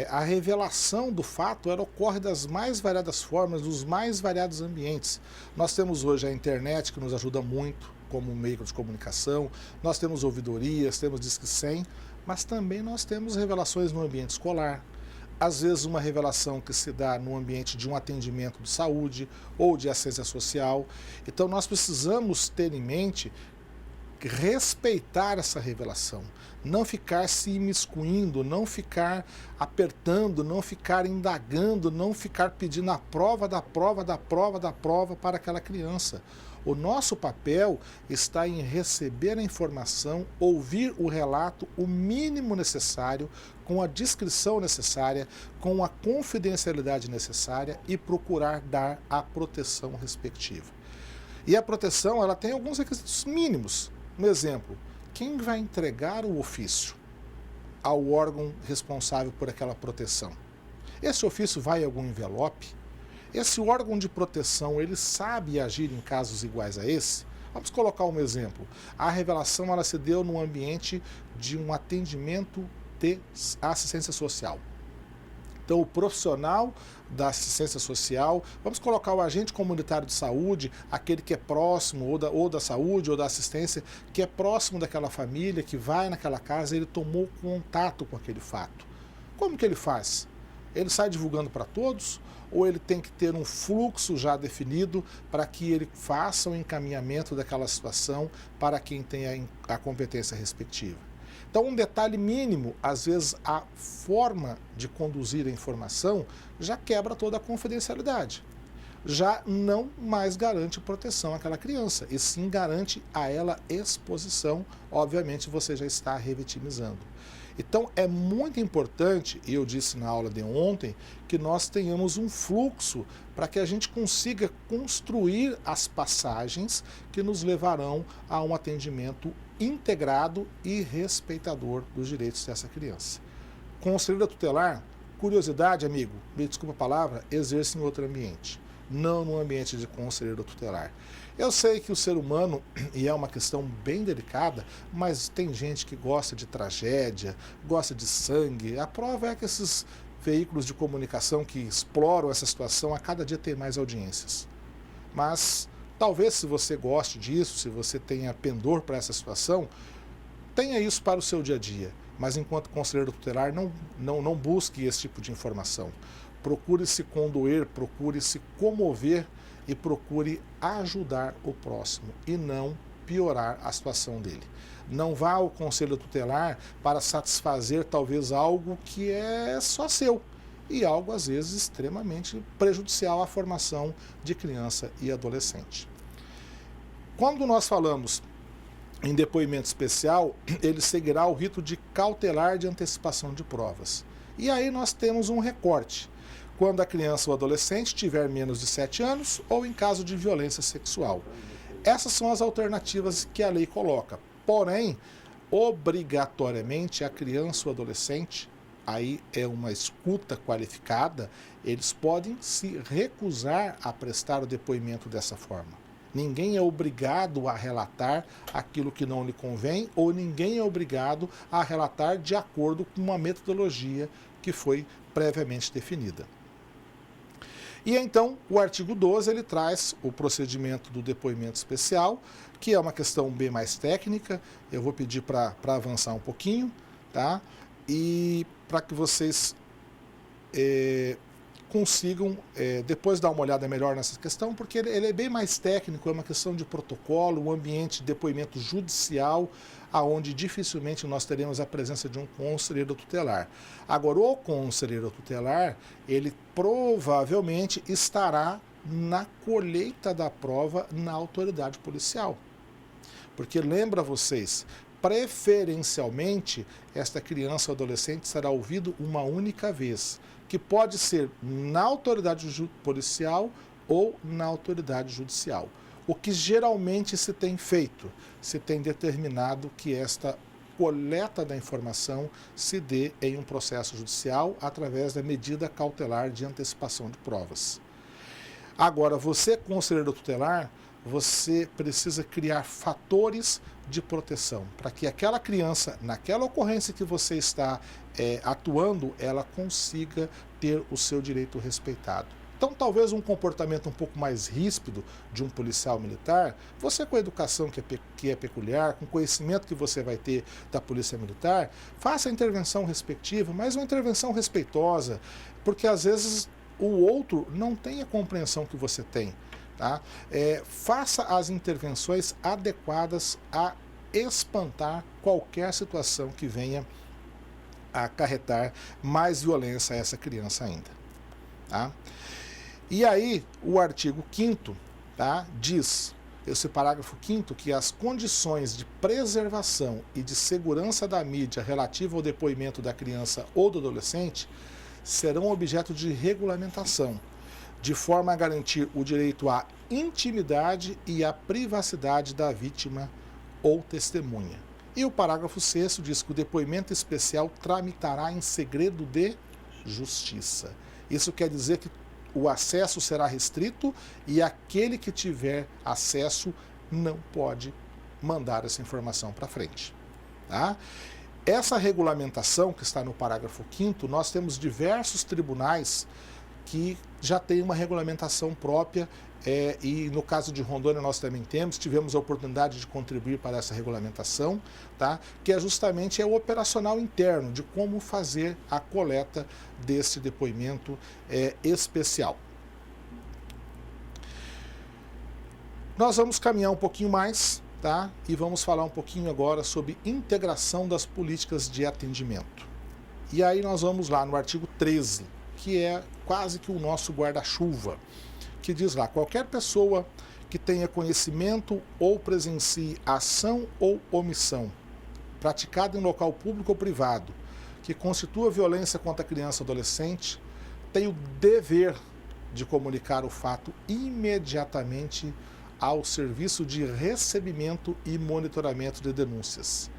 A revelação do fato ocorre das mais variadas formas, dos mais variados ambientes. Nós temos hoje a internet que nos ajuda muito como meio de comunicação, nós temos ouvidorias, temos Disque 100, mas também nós temos revelações no ambiente escolar, às vezes uma revelação que se dá no ambiente de um atendimento de saúde ou de assistência social. Então nós precisamos ter em mente respeitar essa revelação, não ficar se imiscuindo, não ficar apertando, não ficar indagando, não ficar pedindo a prova da prova da prova da prova para aquela criança. O nosso papel está em receber a informação, ouvir o relato, o mínimo necessário, com a descrição necessária, com a confidencialidade necessária e procurar dar a proteção respectiva. E a proteção, ela tem alguns requisitos mínimos. Um exemplo, quem vai entregar o ofício ao órgão responsável por aquela proteção? Esse ofício vai em algum envelope? Esse órgão de proteção, ele sabe agir em casos iguais a esse? Vamos colocar um exemplo. A revelação, ela se deu no ambiente de um atendimento de assistência social. Então, o profissional da assistência social, vamos colocar o agente comunitário de saúde, aquele que é próximo, ou da saúde, ou da assistência, que é próximo daquela família, que vai naquela casa, ele tomou contato com aquele fato. Como que ele faz? Ele sai divulgando para todos? Ou ele tem que ter um fluxo já definido para que ele faça o encaminhamento daquela situação para quem tem a competência respectiva? Então, um detalhe mínimo, às vezes a forma de conduzir a informação já quebra toda a confidencialidade. Já não mais garante proteção àquela criança, e sim garante a ela exposição. Obviamente, você já está revitimizando. Então, é muito importante, e eu disse na aula de ontem, que nós tenhamos um fluxo para que a gente consiga construir as passagens que nos levarão a um atendimento integrado e respeitador dos direitos dessa criança. Conselheiro tutelar, curiosidade, amigo, me desculpa a palavra, exerce em outro ambiente, não no ambiente de conselheiro tutelar. Eu sei que o ser humano, e é uma questão bem delicada, mas tem gente que gosta de tragédia, gosta de sangue. A prova é que esses veículos de comunicação que exploram essa situação a cada dia tem mais audiências. Mas talvez, se você goste disso, se você tenha pendor para essa situação, tenha isso para o seu dia a dia. Mas enquanto conselheiro tutelar, não busque esse tipo de informação. Procure se condoer, procure se comover e procure ajudar o próximo e não piorar a situação dele. Não vá ao conselho tutelar para satisfazer talvez algo que é só seu e algo às vezes extremamente prejudicial à formação de criança e adolescente. Quando nós falamos em depoimento especial, ele seguirá o rito de cautelar de antecipação de provas. E aí nós temos um recorte. Quando a criança ou adolescente tiver menos de 7 anos ou em caso de violência sexual. Essas são as alternativas que a lei coloca. Porém, obrigatoriamente a criança ou adolescente, aí é uma escuta qualificada, eles podem se recusar a prestar o depoimento dessa forma. Ninguém é obrigado a relatar aquilo que não lhe convém ou ninguém é obrigado a relatar de acordo com uma metodologia que foi previamente definida. E então, o artigo 12, ele traz o procedimento do depoimento especial, que é uma questão bem mais técnica. Eu vou pedir para avançar um pouquinho, tá? E para que vocês consigam depois dar uma olhada melhor nessa questão, porque ele é bem mais técnico, é uma questão de protocolo, um ambiente de depoimento judicial, aonde dificilmente nós teremos a presença de um conselheiro tutelar. Agora, o conselheiro tutelar, ele provavelmente estará na colheita da prova na autoridade policial. Porque lembra vocês, preferencialmente, esta criança ou adolescente será ouvido uma única vez, que pode ser na autoridade policial ou na autoridade judicial. O que geralmente se tem feito, se tem determinado que esta coleta da informação se dê em um processo judicial através da medida cautelar de antecipação de provas. Agora, você, conselheiro tutelar, você precisa criar fatores de proteção para que aquela criança, naquela ocorrência que você está atuando, ela consiga ter o seu direito respeitado. Então, talvez um comportamento um pouco mais ríspido de um policial militar, você com a educação que é peculiar, com o conhecimento que você vai ter da polícia militar, faça a intervenção respectiva, mas uma intervenção respeitosa, porque às vezes o outro não tem a compreensão que você tem. Tá? Faça as intervenções adequadas a espantar qualquer situação que venha a acarretar mais violência a essa criança ainda. Tá? E aí, o artigo 5º, tá, diz, esse parágrafo 5º, que as condições de preservação e de segurança da mídia relativa ao depoimento da criança ou do adolescente serão objeto de regulamentação, de forma a garantir o direito à intimidade e à privacidade da vítima ou testemunha. E o parágrafo 6º diz que o depoimento especial tramitará em segredo de justiça. Isso quer dizer que o acesso será restrito e aquele que tiver acesso não pode mandar essa informação para frente. Tá? Essa regulamentação que está no parágrafo 5º, nós temos diversos tribunais que já têm uma regulamentação própria e no caso de Rondônia nós também tivemos a oportunidade de contribuir para essa regulamentação, tá? Que é justamente o operacional interno de como fazer a coleta desse depoimento especial. Nós vamos caminhar um pouquinho mais, tá? E vamos falar um pouquinho agora sobre integração das políticas de atendimento. E aí nós vamos lá no artigo 13, que é quase que o nosso guarda-chuva, que diz lá, qualquer pessoa que tenha conhecimento ou presencie ação ou omissão praticada em local público ou privado, que constitua violência contra a criança ou adolescente, tem o dever de comunicar o fato imediatamente ao Serviço de Recebimento e Monitoramento de Denúncias,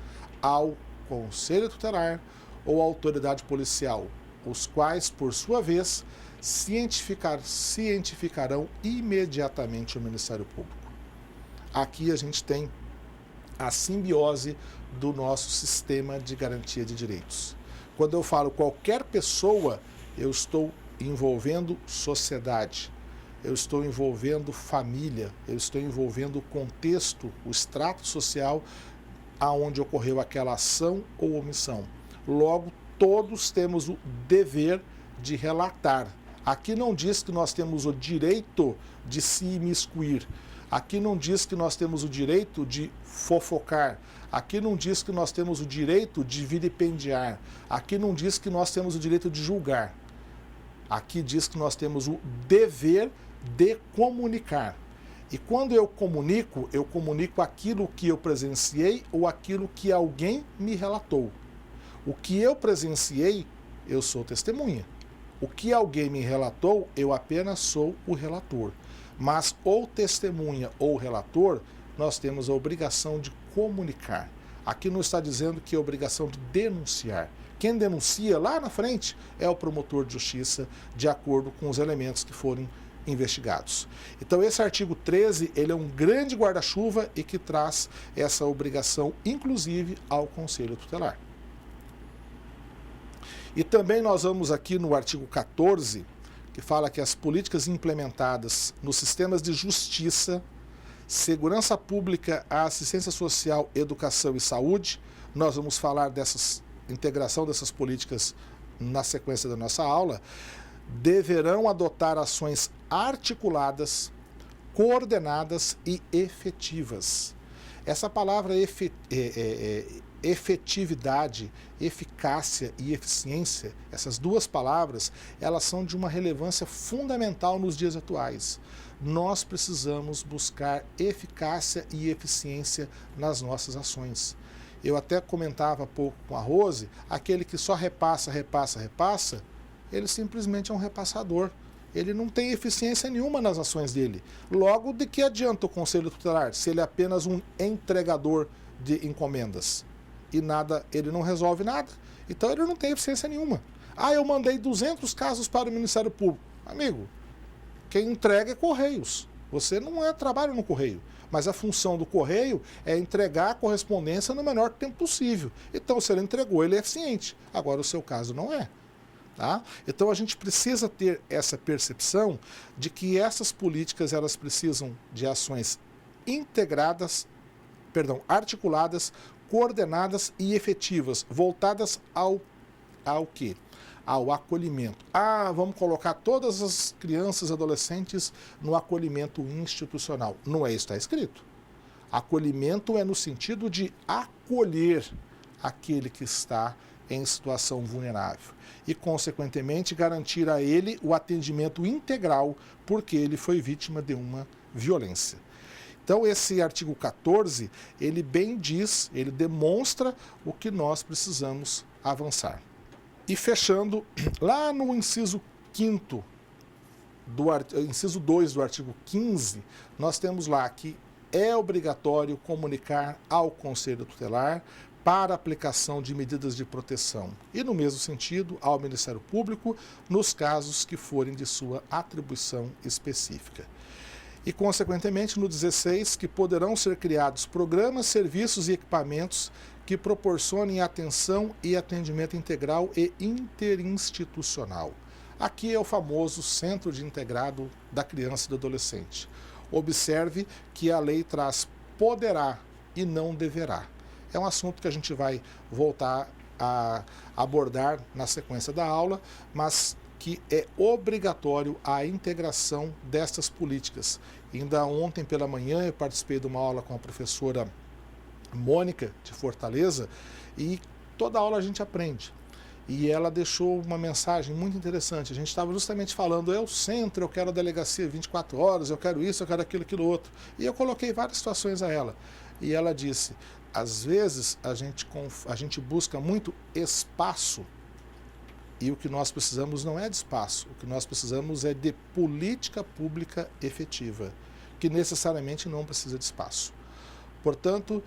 ao Conselho Tutelar ou à autoridade policial, os quais, por sua vez, cientificarão imediatamente o Ministério Público. Aqui a gente tem a simbiose do nosso sistema de garantia de direitos. Quando eu falo qualquer pessoa, eu estou envolvendo sociedade, eu estou envolvendo família, eu estou envolvendo o contexto, o extrato social aonde ocorreu aquela ação ou omissão. Logo, todos temos o dever de relatar. Aqui não diz que nós temos o direito de se imiscuir. Aqui não diz que nós temos o direito de fofocar. Aqui não diz que nós temos o direito de vilipendiar. Aqui não diz que nós temos o direito de julgar. Aqui diz que nós temos o dever de comunicar. E quando eu comunico aquilo que eu presenciei ou aquilo que alguém me relatou. O que eu presenciei, eu sou testemunha. O que alguém me relatou, eu apenas sou o relator. Mas ou testemunha ou relator, nós temos a obrigação de comunicar. Aqui não está dizendo que é a obrigação de denunciar. Quem denuncia lá na frente é o promotor de justiça, de acordo com os elementos que forem investigados. Então esse artigo 13, ele é um grande guarda-chuva e que traz essa obrigação, inclusive, ao Conselho Tutelar. E também nós vamos aqui no artigo 14, que fala que as políticas implementadas nos sistemas de justiça, segurança pública, assistência social, educação e saúde, nós vamos falar dessa integração dessas políticas na sequência da nossa aula, deverão adotar ações articuladas, coordenadas e efetivas. Essa palavra efetividade, eficácia e eficiência, essas duas palavras, elas são de uma relevância fundamental nos dias atuais. Nós precisamos buscar eficácia e eficiência nas nossas ações. Eu até comentava há pouco com a Rose, aquele que só repassa, ele simplesmente é um repassador. Ele não tem eficiência nenhuma nas ações dele. Logo, de que adianta o Conselho Tutelar se ele é apenas um entregador de encomendas? E nada, ele não resolve nada. Então ele não tem eficiência nenhuma. Eu mandei 200 casos para o Ministério Público. Amigo, quem entrega é Correios. Você não trabalha no Correio. Mas a função do Correio é entregar a correspondência no menor tempo possível. Então, se ele entregou, ele é eficiente. Agora, o seu caso não é. Tá? Então, a gente precisa ter essa percepção de que essas políticas elas precisam de ações articuladas, coordenadas e efetivas, voltadas ao quê? Ao acolhimento. Vamos colocar todas as crianças e adolescentes no acolhimento institucional. Não é isso que está escrito. Acolhimento é no sentido de acolher aquele que está em situação vulnerável e, consequentemente, garantir a ele o atendimento integral porque ele foi vítima de uma violência. Então, esse artigo 14, ele bem diz, ele demonstra o que nós precisamos avançar. E fechando, lá no inciso 5º, inciso 2 do artigo 15, nós temos lá que é obrigatório comunicar ao Conselho Tutelar para aplicação de medidas de proteção e, no mesmo sentido, ao Ministério Público, nos casos que forem de sua atribuição específica. E, consequentemente, no 16, que poderão ser criados programas, serviços e equipamentos que proporcionem atenção e atendimento integral e interinstitucional. Aqui é o famoso Centro de Integrado da Criança e do Adolescente. Observe que a lei traz poderá e não deverá. É um assunto que a gente vai voltar a abordar na sequência da aula, mas que é obrigatório a integração destas políticas. Ainda ontem pela manhã eu participei de uma aula com a professora Mônica, de Fortaleza, e toda aula a gente aprende. E ela deixou uma mensagem muito interessante. A gente estava justamente falando, é o centro, eu quero a delegacia 24 horas, eu quero isso, eu quero aquilo, outro. E eu coloquei várias situações a ela. E ela disse, às vezes a gente busca muito espaço, e o que nós precisamos não é de espaço, o que nós precisamos é de política pública efetiva, que necessariamente não precisa de espaço. Portanto,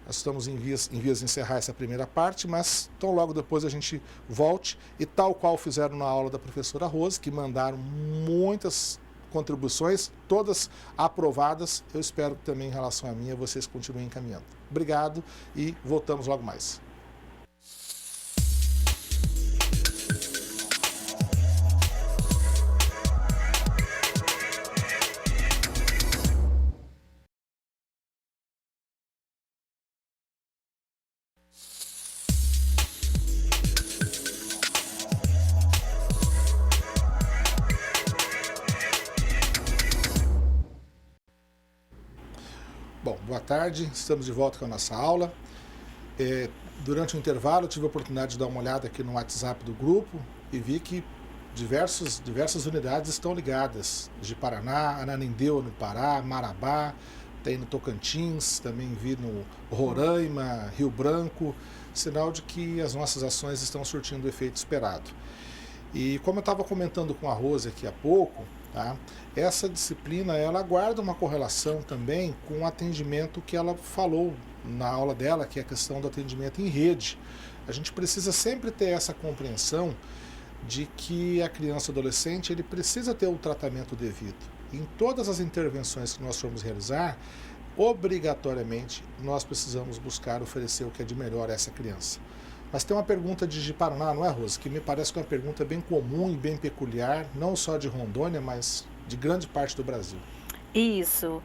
nós estamos em vias de encerrar essa primeira parte, mas então logo depois a gente volte e tal qual fizeram na aula da professora Rose, que mandaram muitas contribuições, todas aprovadas. Eu espero que também em relação à minha vocês continuem encaminhando. Obrigado e voltamos logo mais. boa tarde. Estamos de volta com a nossa aula. Durante o intervalo, eu tive a oportunidade de dar uma olhada aqui no WhatsApp do grupo e vi que diversas unidades estão ligadas. De Paraná, Ananindeua no Pará, Marabá, tem no Tocantins, também vi no Roraima, Rio Branco, sinal de que as nossas ações estão surtindo o efeito esperado. E como eu estava comentando com a Rose aqui há pouco, tá, essa disciplina ela guarda uma correlação também com o atendimento que ela falou na aula dela, que é a questão do atendimento em rede. A gente precisa sempre ter essa compreensão de que a criança e o adolescente ele precisa ter o tratamento devido. Em todas as intervenções que nós formos realizar, obrigatoriamente nós precisamos buscar oferecer o que é de melhor a essa criança. Mas tem uma pergunta de Paraná, não é, Rose? Que me parece que é uma pergunta bem comum e bem peculiar, não só de Rondônia, mas de grande parte do Brasil. Isso.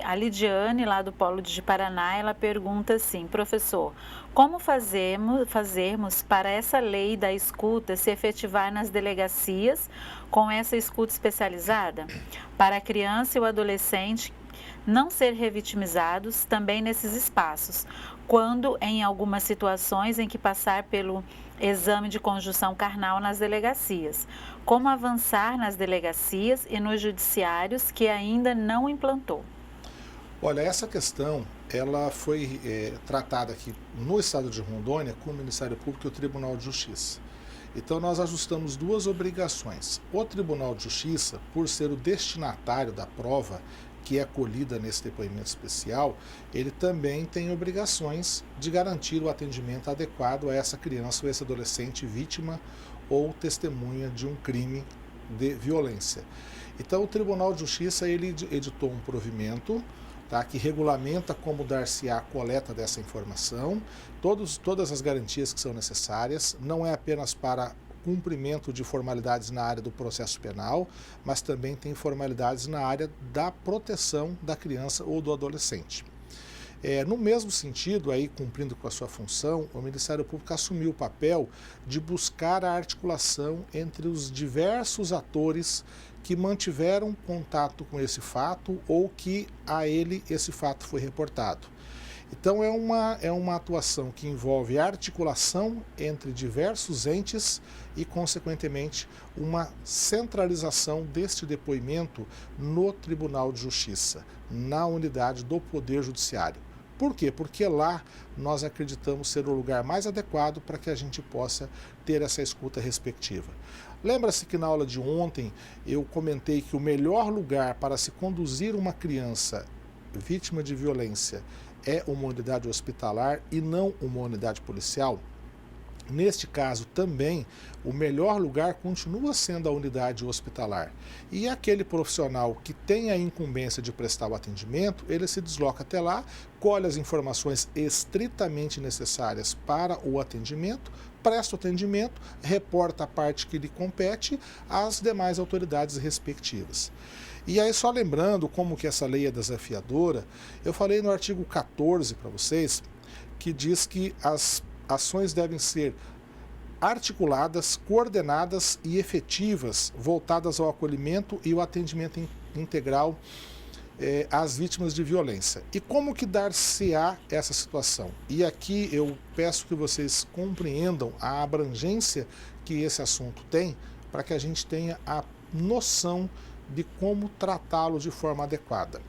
A Lidiane, lá do Polo de Paraná, ela pergunta assim: professor, como fazermos para essa lei da escuta se efetivar nas delegacias com essa escuta especializada? Para a criança e o adolescente não ser revitimizados também nesses espaços, quando em algumas situações em que passar pelo exame de conjunção carnal nas delegacias. Como avançar nas delegacias e nos judiciários que ainda não implantou? Olha, essa questão ela foi tratada aqui no estado de Rondônia com o Ministério Público e o Tribunal de Justiça. Então nós ajustamos duas obrigações. O Tribunal de Justiça, por ser o destinatário da prova que é colhida nesse depoimento especial, ele também tem obrigações de garantir o atendimento adequado a essa criança ou esse adolescente vítima ou testemunha de um crime de violência. Então o Tribunal de Justiça ele editou um provimento, tá, que regulamenta como dar-se-á a coleta dessa informação, todas as garantias que são necessárias, não é apenas para cumprimento de formalidades na área do processo penal, mas também tem formalidades na área da proteção da criança ou do adolescente. No mesmo sentido, aí, cumprindo com a sua função, o Ministério Público assumiu o papel de buscar a articulação entre os diversos atores que mantiveram contato com esse fato ou que a ele esse fato foi reportado. Então é uma atuação que envolve a articulação entre diversos entes e, consequentemente, uma centralização deste depoimento no Tribunal de Justiça, na unidade do Poder Judiciário. Por quê? Porque lá nós acreditamos ser o lugar mais adequado para que a gente possa ter essa escuta respectiva. Lembra-se que na aula de ontem eu comentei que o melhor lugar para se conduzir uma criança vítima de violência é uma unidade hospitalar e não uma unidade policial? Neste caso também, o melhor lugar continua sendo a unidade hospitalar. E aquele profissional que tem a incumbência de prestar o atendimento, ele se desloca até lá, colhe as informações estritamente necessárias para o atendimento, presta o atendimento, reporta a parte que lhe compete às demais autoridades respectivas. E aí, só lembrando como que essa lei é desafiadora, eu falei no artigo 14 para vocês, que diz que as ações devem ser articuladas, coordenadas e efetivas, voltadas ao acolhimento e o atendimento integral às vítimas de violência. E como que dar-se-á essa situação? E aqui eu peço que vocês compreendam a abrangência que esse assunto tem, para que a gente tenha a noção de como tratá-lo de forma adequada.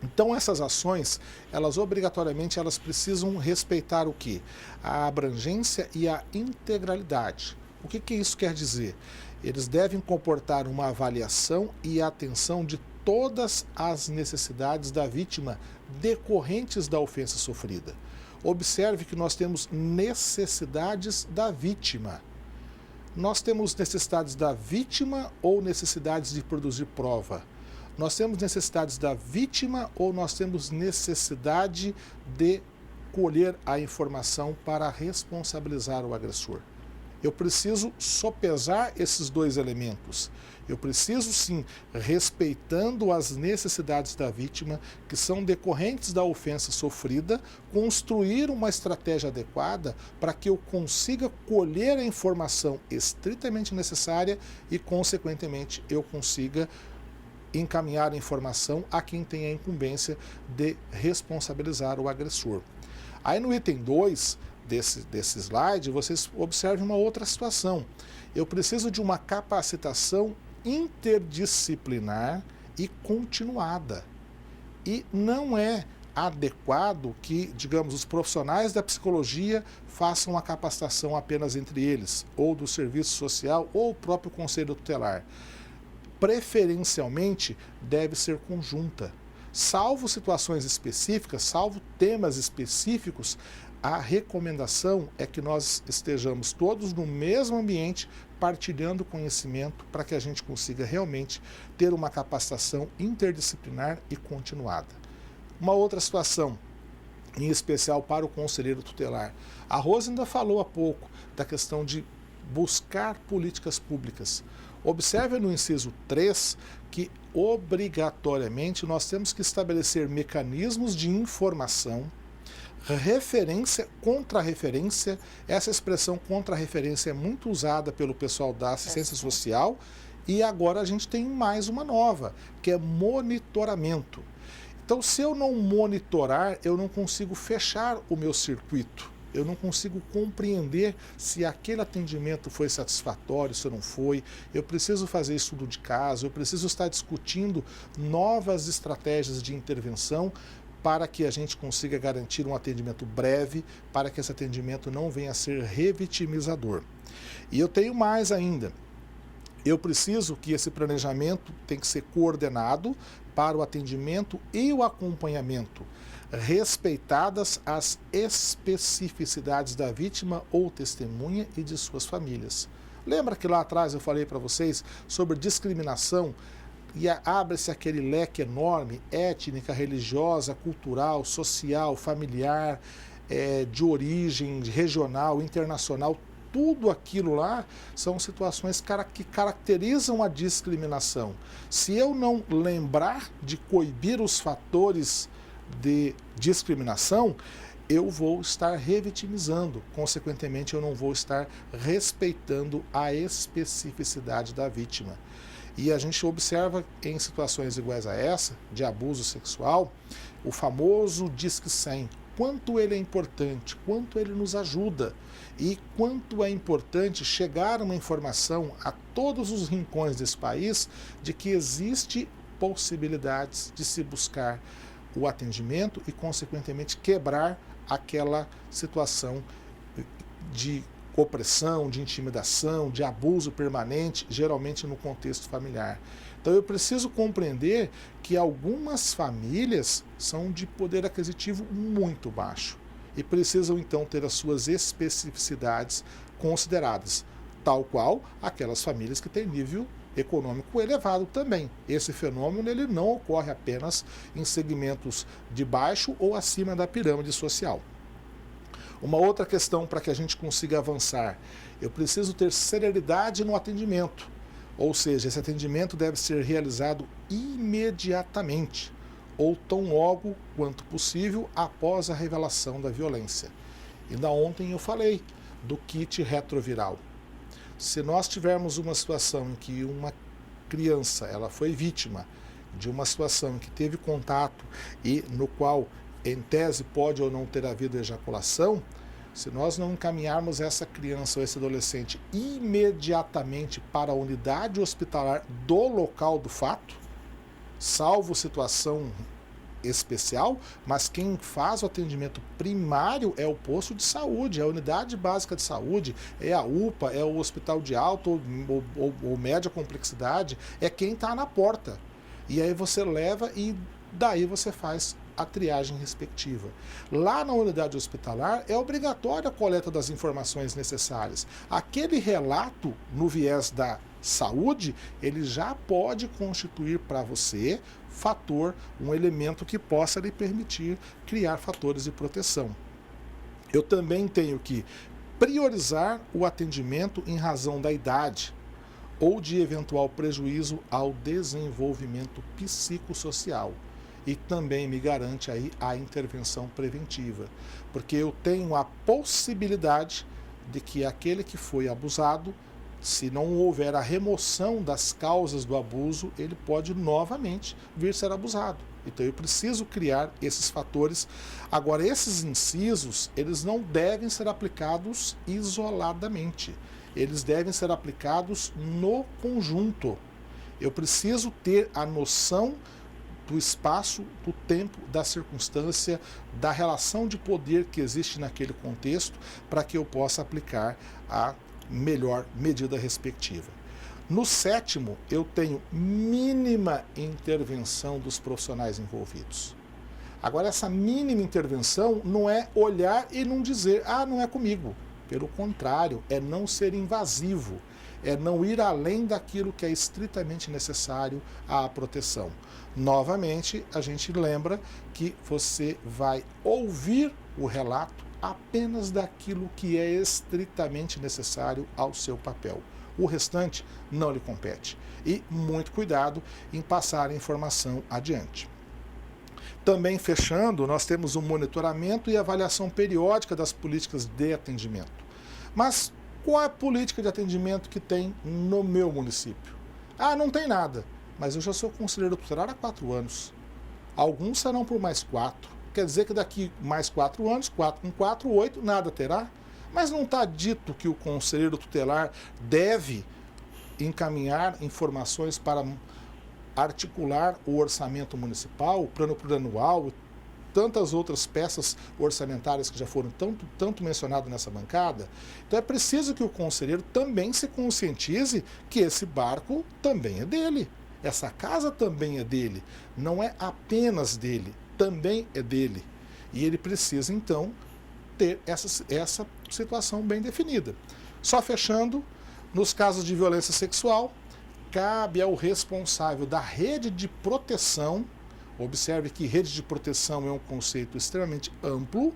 Então essas ações, elas obrigatoriamente precisam respeitar o quê? A abrangência e a integralidade. O que isso quer dizer? Eles devem comportar uma avaliação e atenção de todas as necessidades da vítima decorrentes da ofensa sofrida. Observe que nós temos necessidades da vítima. Nós temos necessidades da vítima ou necessidades de produzir prova? Nós temos necessidades da vítima ou nós temos necessidade de colher a informação para responsabilizar o agressor? Eu preciso sopesar esses dois elementos. Eu preciso, sim, respeitando as necessidades da vítima, que são decorrentes da ofensa sofrida, construir uma estratégia adequada para que eu consiga colher a informação estritamente necessária e, consequentemente, eu consiga encaminhar a informação a quem tem a incumbência de responsabilizar o agressor. Aí no item 2 desse slide, vocês observem uma outra situação. Eu preciso de uma capacitação interdisciplinar e continuada. E não é adequado que, digamos, os profissionais da psicologia façam a capacitação apenas entre eles, ou do serviço social, ou o próprio conselho tutelar. Preferencialmente, deve ser conjunta. Salvo situações específicas, salvo temas específicos, a recomendação é que nós estejamos todos no mesmo ambiente, partilhando conhecimento para que a gente consiga realmente ter uma capacitação interdisciplinar e continuada. Uma outra situação, em especial para o conselheiro tutelar. A Rose ainda falou há pouco da questão de buscar políticas públicas. Observe no inciso 3 que, obrigatoriamente, nós temos que estabelecer mecanismos de informação, referência, contra-referência. Essa expressão contra-referência é muito usada pelo pessoal da assistência social, e agora a gente tem mais uma nova, que é monitoramento. Então, se eu não monitorar, eu não consigo fechar o meu circuito. Eu não consigo compreender se aquele atendimento foi satisfatório, se não foi. Eu preciso fazer estudo de caso, eu preciso estar discutindo novas estratégias de intervenção para que a gente consiga garantir um atendimento breve, para que esse atendimento não venha a ser revitimizador. E eu tenho mais ainda. Eu preciso que esse planejamento tem que ser coordenado para o atendimento e o acompanhamento, respeitadas as especificidades da vítima ou testemunha e de suas famílias. Lembra que lá atrás eu falei para vocês sobre discriminação e abre-se aquele leque enorme, étnica, religiosa, cultural, social, familiar, de origem regional, internacional. Tudo aquilo lá são situações que caracterizam a discriminação. Se eu não lembrar de coibir os fatores de discriminação, eu vou estar revitimizando. Consequentemente, eu não vou estar respeitando a especificidade da vítima. E a gente observa em situações iguais a essa, de abuso sexual, o famoso Disque 100. Quanto ele é importante, quanto ele nos ajuda e quanto é importante chegar uma informação a todos os rincões desse país de que existe possibilidades de se buscar o atendimento e, consequentemente, quebrar aquela situação de opressão, de intimidação, de abuso permanente, geralmente no contexto familiar. Então eu preciso compreender que algumas famílias são de poder aquisitivo muito baixo e precisam então ter as suas especificidades consideradas, tal qual aquelas famílias que têm nível econômico elevado também. Esse fenômeno ele não ocorre apenas em segmentos de baixo ou acima da pirâmide social. Uma outra questão para que a gente consiga avançar, eu preciso ter celeridade no atendimento, ou seja, esse atendimento deve ser realizado imediatamente, ou tão logo quanto possível após a revelação da violência. Ainda ontem eu falei do kit retroviral. Se nós tivermos uma situação em que uma criança ela foi vítima de uma situação em que teve contato e no qual em tese pode ou não ter havido ejaculação, se nós não encaminharmos essa criança ou esse adolescente imediatamente para a unidade hospitalar do local do fato, salvo situação especial, mas quem faz o atendimento primário é o posto de saúde, é a unidade básica de saúde, é a UPA, é o hospital de alta ou média complexidade, é quem está na porta. E aí você leva e daí você faz a triagem respectiva. Lá na unidade hospitalar é obrigatória a coleta das informações necessárias. Aquele relato no viés da saúde, ele já pode constituir para você fator, um elemento que possa lhe permitir criar fatores de proteção. Eu também tenho que priorizar o atendimento em razão da idade ou de eventual prejuízo ao desenvolvimento psicossocial. E também me garante aí a intervenção preventiva, porque eu tenho a possibilidade de que aquele que foi abusado se não houver a remoção das causas do abuso, ele pode novamente vir a ser abusado. Então eu preciso criar esses fatores. Agora, esses incisos, eles não devem ser aplicados isoladamente. Eles devem ser aplicados no conjunto. Eu preciso ter a noção do espaço, do tempo, da circunstância, da relação de poder que existe naquele contexto, para que eu possa aplicar a melhor medida respectiva. No sétimo, eu tenho mínima intervenção dos profissionais envolvidos. Agora, essa mínima intervenção não é olhar e não dizer, não é comigo. Pelo contrário, é não ser invasivo, é não ir além daquilo que é estritamente necessário à proteção. Novamente, a gente lembra que você vai ouvir o relato apenas daquilo que é estritamente necessário ao seu papel. O restante não lhe compete. E muito cuidado em passar a informação adiante. Também fechando, nós temos o monitoramento e avaliação periódica das políticas de atendimento. Mas qual é a política de atendimento que tem no meu município? Não tem nada, mas eu já sou conselheiro tutelar há 4 anos. Alguns serão por mais 4. Quer dizer que daqui mais 4 anos, 4 com 4, 8, nada terá? Mas não está dito que o conselheiro tutelar deve encaminhar informações para articular o orçamento municipal, o plano plurianual, tantas outras peças orçamentárias que já foram tanto mencionadas nessa bancada. Então é preciso que o conselheiro também se conscientize que esse barco também é dele. Essa casa também é dele. Não é apenas dele, também é dele. E ele precisa, então, ter essa situação bem definida. Só fechando, nos casos de violência sexual, cabe ao responsável da rede de proteção, observe que rede de proteção é um conceito extremamente amplo,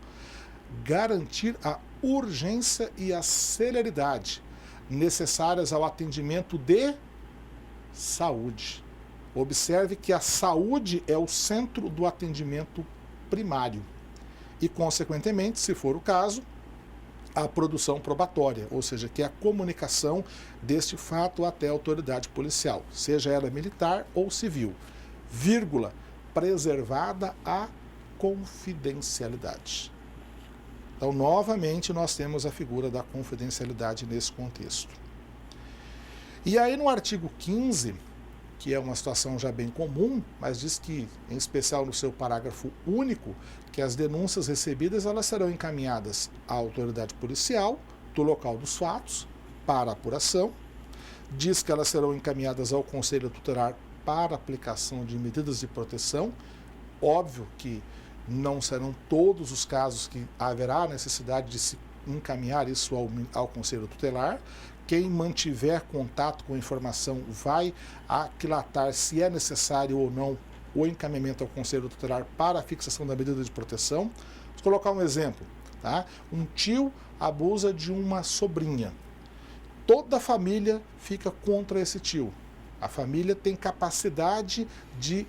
garantir a urgência e a celeridade necessárias ao atendimento de saúde. Observe que a saúde é o centro do atendimento primário e, consequentemente, se for o caso, a produção probatória, ou seja, que é a comunicação deste fato até a autoridade policial, seja ela militar ou civil, vírgula, preservada a confidencialidade. Então, novamente, nós temos a figura da confidencialidade nesse contexto. E aí, no artigo 15, que é uma situação já bem comum, mas diz que, em especial no seu parágrafo único, que as denúncias recebidas elas serão encaminhadas à autoridade policial do local dos fatos para apuração. Diz que elas serão encaminhadas ao Conselho Tutelar para aplicação de medidas de proteção. Óbvio que não serão todos os casos que haverá necessidade de se encaminhar isso ao Conselho Tutelar. Quem mantiver contato com a informação vai aquilatar se é necessário ou não o encaminhamento ao Conselho Tutelar para a fixação da medida de proteção. Vou colocar um exemplo. Tá? Um tio abusa de uma sobrinha. Toda a família fica contra esse tio. A família tem capacidade de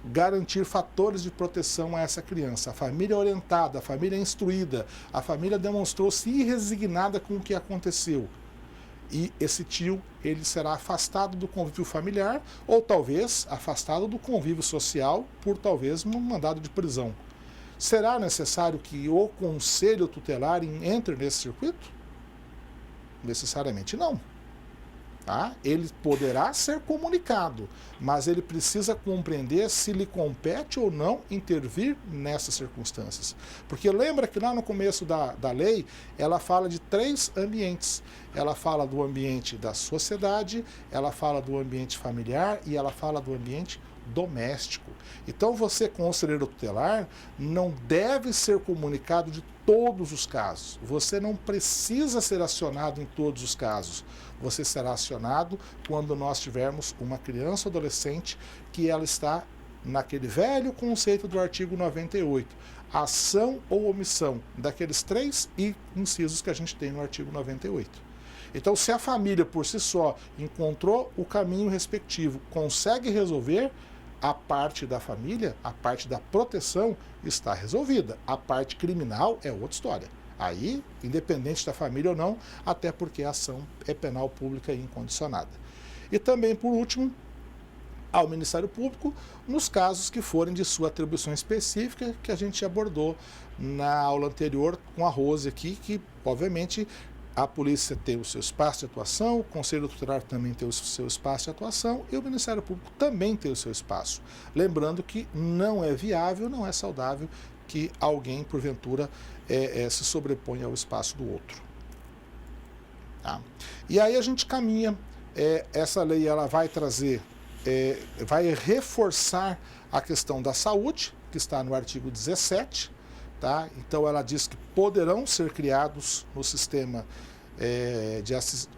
garantir fatores de proteção a essa criança. A família é orientada, a família é instruída, a família demonstrou-se irresignada com o que aconteceu. E esse tio, ele será afastado do convívio familiar ou talvez afastado do convívio social por talvez um mandado de prisão. Será necessário que o Conselho Tutelar entre nesse circuito? Necessariamente não. Tá? Ele poderá ser comunicado, mas ele precisa compreender se lhe compete ou não intervir nessas circunstâncias. Porque lembra que lá no começo da lei, ela fala de 3 ambientes. Ela fala do ambiente da sociedade, ela fala do ambiente familiar e ela fala do ambiente doméstico. Então você, conselheiro tutelar, não deve ser comunicado de todos os casos. Você não precisa ser acionado em todos os casos. Você será acionado quando nós tivermos uma criança ou adolescente que ela está naquele velho conceito do artigo 98. Ação ou omissão daqueles 3 incisos que a gente tem no artigo 98. Então, se a família por si só encontrou o caminho respectivo, consegue resolver, a parte da família, a parte da proteção está resolvida. A parte criminal é outra história. Aí, independente da família ou não, até porque a ação é penal pública e incondicionada. E também, por último, ao Ministério Público, nos casos que forem de sua atribuição específica, que a gente abordou na aula anterior com a Rose aqui, que, obviamente, a polícia tem o seu espaço de atuação, o Conselho Tutelar também tem o seu espaço de atuação e o Ministério Público também tem o seu espaço. Lembrando que não é viável, não é saudável que alguém, porventura, se sobreponha ao espaço do outro. Tá? E aí a gente caminha, essa lei ela vai trazer, vai reforçar a questão da saúde, que está no artigo 17, tá? Então ela diz que poderão ser criados no sistema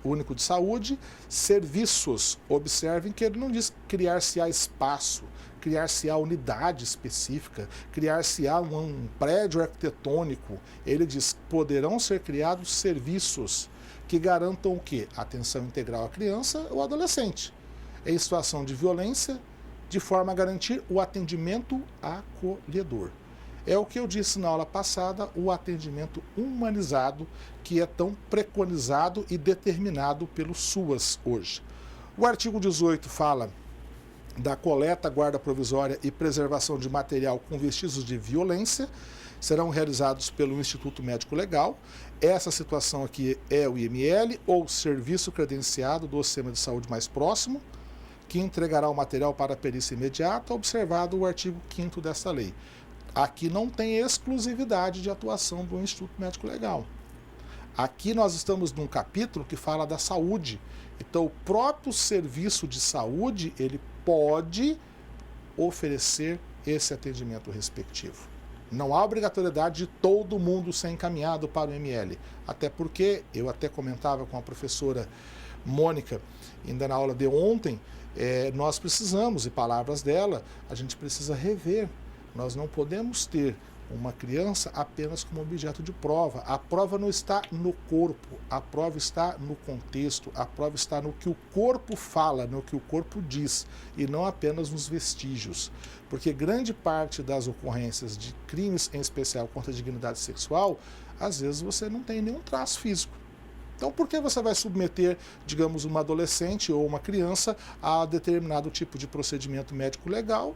único de saúde serviços. Observem que ele não diz criar-se-á espaço, criar-se-á unidade específica, criar-se-á um prédio arquitetônico. Ele diz que poderão ser criados serviços que garantam o quê? Atenção integral à criança ou adolescente em situação de violência, de forma a garantir o atendimento acolhedor. É o que eu disse na aula passada, o atendimento humanizado, que é tão preconizado e determinado pelo SUAS hoje. O artigo 18 fala da coleta, guarda provisória e preservação de material com vestígios de violência, serão realizados pelo Instituto Médico Legal. Essa situação aqui é o IML, ou Serviço Credenciado do Sistema de Saúde mais próximo, que entregará o material para a perícia imediata, observado o artigo 5º desta lei. Aqui não tem exclusividade de atuação do Instituto Médico Legal. Aqui nós estamos num capítulo que fala da saúde. Então, o próprio serviço de saúde, ele pode oferecer esse atendimento respectivo. Não há obrigatoriedade de todo mundo ser encaminhado para o ML. Até porque, eu até comentava com a professora Mônica, ainda na aula de ontem, nós precisamos, e palavras dela, a gente precisa rever. Nós não podemos ter uma criança apenas como objeto de prova. A prova não está no corpo, a prova está no contexto, a prova está no que o corpo fala, no que o corpo diz, e não apenas nos vestígios. Porque grande parte das ocorrências de crimes, em especial contra a dignidade sexual, às vezes você não tem nenhum traço físico. Então, por que você vai submeter, digamos, uma adolescente ou uma criança a determinado tipo de procedimento médico legal,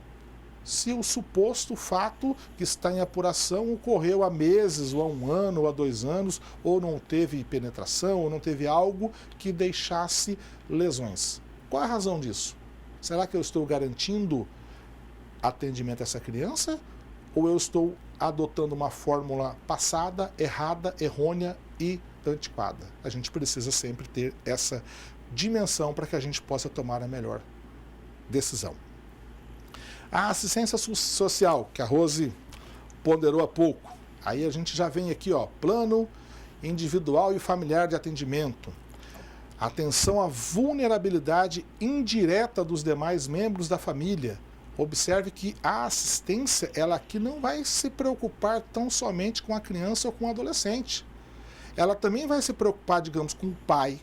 se o suposto fato que está em apuração ocorreu há meses, ou há 1 ano, ou há 2 anos, ou não teve penetração, ou não teve algo que deixasse lesões? Qual a razão disso? Será que eu estou garantindo atendimento a essa criança? Ou eu estou adotando uma fórmula passada, errada, errônea e antiquada? A gente precisa sempre ter essa dimensão para que a gente possa tomar a melhor decisão. A assistência social, que a Rose ponderou há pouco. Aí a gente já vem aqui, ó, plano individual e familiar de atendimento. Atenção à vulnerabilidade indireta dos demais membros da família. Observe que a assistência, ela aqui não vai se preocupar tão somente com a criança ou com o adolescente. Ela também vai se preocupar, digamos, com o pai,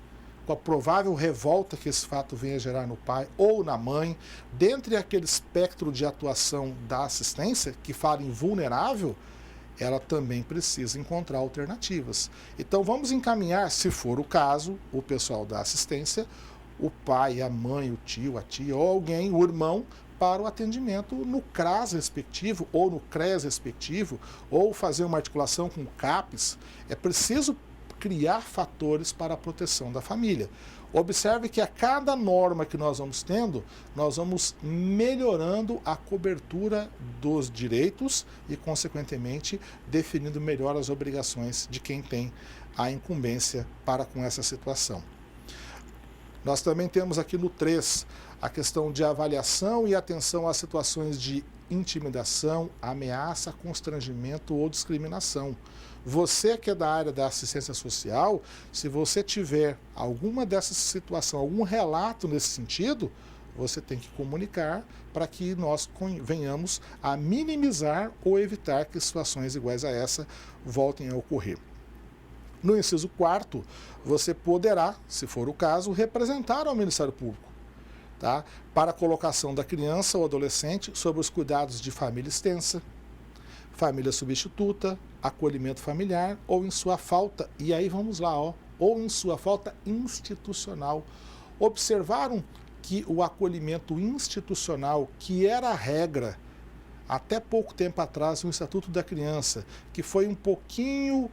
com a provável revolta que esse fato venha gerar no pai ou na mãe, dentre aquele espectro de atuação da assistência, que fala em vulnerável, ela também precisa encontrar alternativas. Então vamos encaminhar, se for o caso, o pessoal da assistência, o pai, a mãe, o tio, a tia ou alguém, o irmão, para o atendimento no CRAS respectivo ou no CRES respectivo, ou fazer uma articulação com o CAPES. É preciso criar fatores para a proteção da família. Observe que a cada norma que nós vamos tendo, nós vamos melhorando a cobertura dos direitos e, consequentemente, definindo melhor as obrigações de quem tem a incumbência para com essa situação. Nós também temos aqui no 3 a questão de avaliação e atenção às situações de intimidação, ameaça, constrangimento ou discriminação. Você que é da área da assistência social, se você tiver alguma dessas situações, algum relato nesse sentido, você tem que comunicar para que nós venhamos a minimizar ou evitar que situações iguais a essa voltem a ocorrer. No inciso 4º, você poderá, se for o caso, representar ao Ministério Público, tá? Para a colocação da criança ou adolescente sob os cuidados de família extensa, família substituta, acolhimento familiar ou em sua falta, e aí vamos lá, ou em sua falta institucional. Observaram que o acolhimento institucional, que era a regra até pouco tempo atrás no Estatuto da Criança, que foi um pouquinho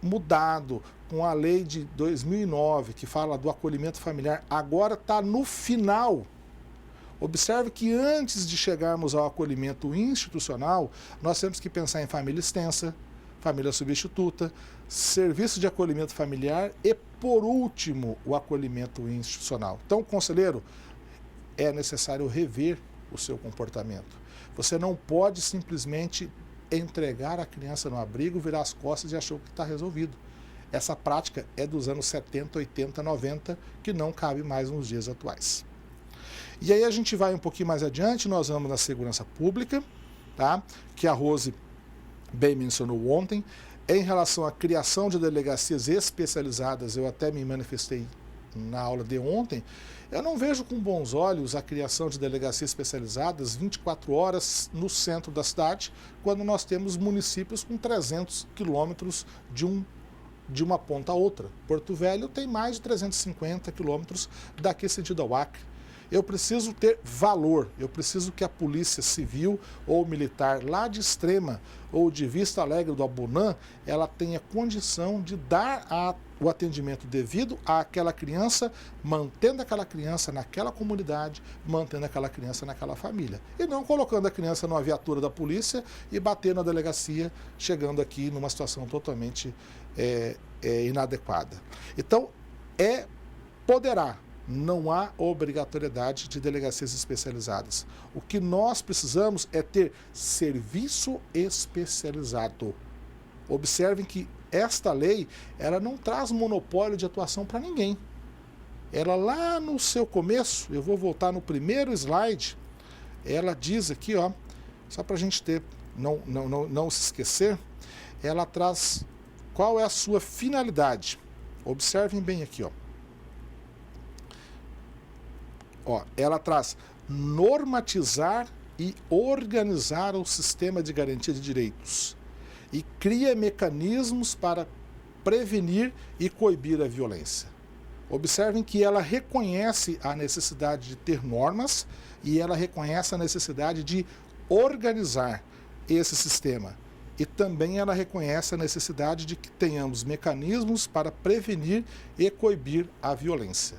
mudado com a lei de 2009, que fala do acolhimento familiar, agora está no final. Observe que antes de chegarmos ao acolhimento institucional, nós temos que pensar em família extensa, família substituta, serviço de acolhimento familiar e, por último, o acolhimento institucional. Então, conselheiro, é necessário rever o seu comportamento. Você não pode simplesmente entregar a criança no abrigo, virar as costas e achar que está resolvido. Essa prática é dos anos 70, 80, 90, que não cabe mais nos dias atuais. E aí a gente vai um pouquinho mais adiante, nós vamos na segurança pública, tá? Que a Rose bem mencionou ontem. Em relação à criação de delegacias especializadas, eu até me manifestei na aula de ontem, eu não vejo com bons olhos a criação de delegacias especializadas 24 horas no centro da cidade, quando nós temos municípios com 300 quilômetros de uma ponta a outra. Porto Velho tem mais de 350 quilômetros daqui sentido ao Acre. Eu preciso ter valor, eu preciso que a polícia civil ou militar lá de Extrema ou de Vista Alegre do Abunã, ela tenha condição de dar o atendimento devido àquela criança, mantendo aquela criança naquela comunidade, mantendo aquela criança naquela família. E não colocando a criança numa viatura da polícia e bater na delegacia, chegando aqui numa situação totalmente inadequada. Então, poderá. Não há obrigatoriedade de delegacias especializadas. O que nós precisamos é ter serviço especializado. Observem que esta lei, ela não traz monopólio de atuação para ninguém. Ela lá no seu começo, eu vou voltar no primeiro slide, ela diz aqui, só para a gente ter, não se esquecer, ela traz qual é a sua finalidade. Observem bem aqui, ela traz normatizar e organizar o sistema de garantia de direitos e cria mecanismos para prevenir e coibir a violência. Observem que ela reconhece a necessidade de ter normas e ela reconhece a necessidade de organizar esse sistema. E também ela reconhece a necessidade de que tenhamos mecanismos para prevenir e coibir a violência.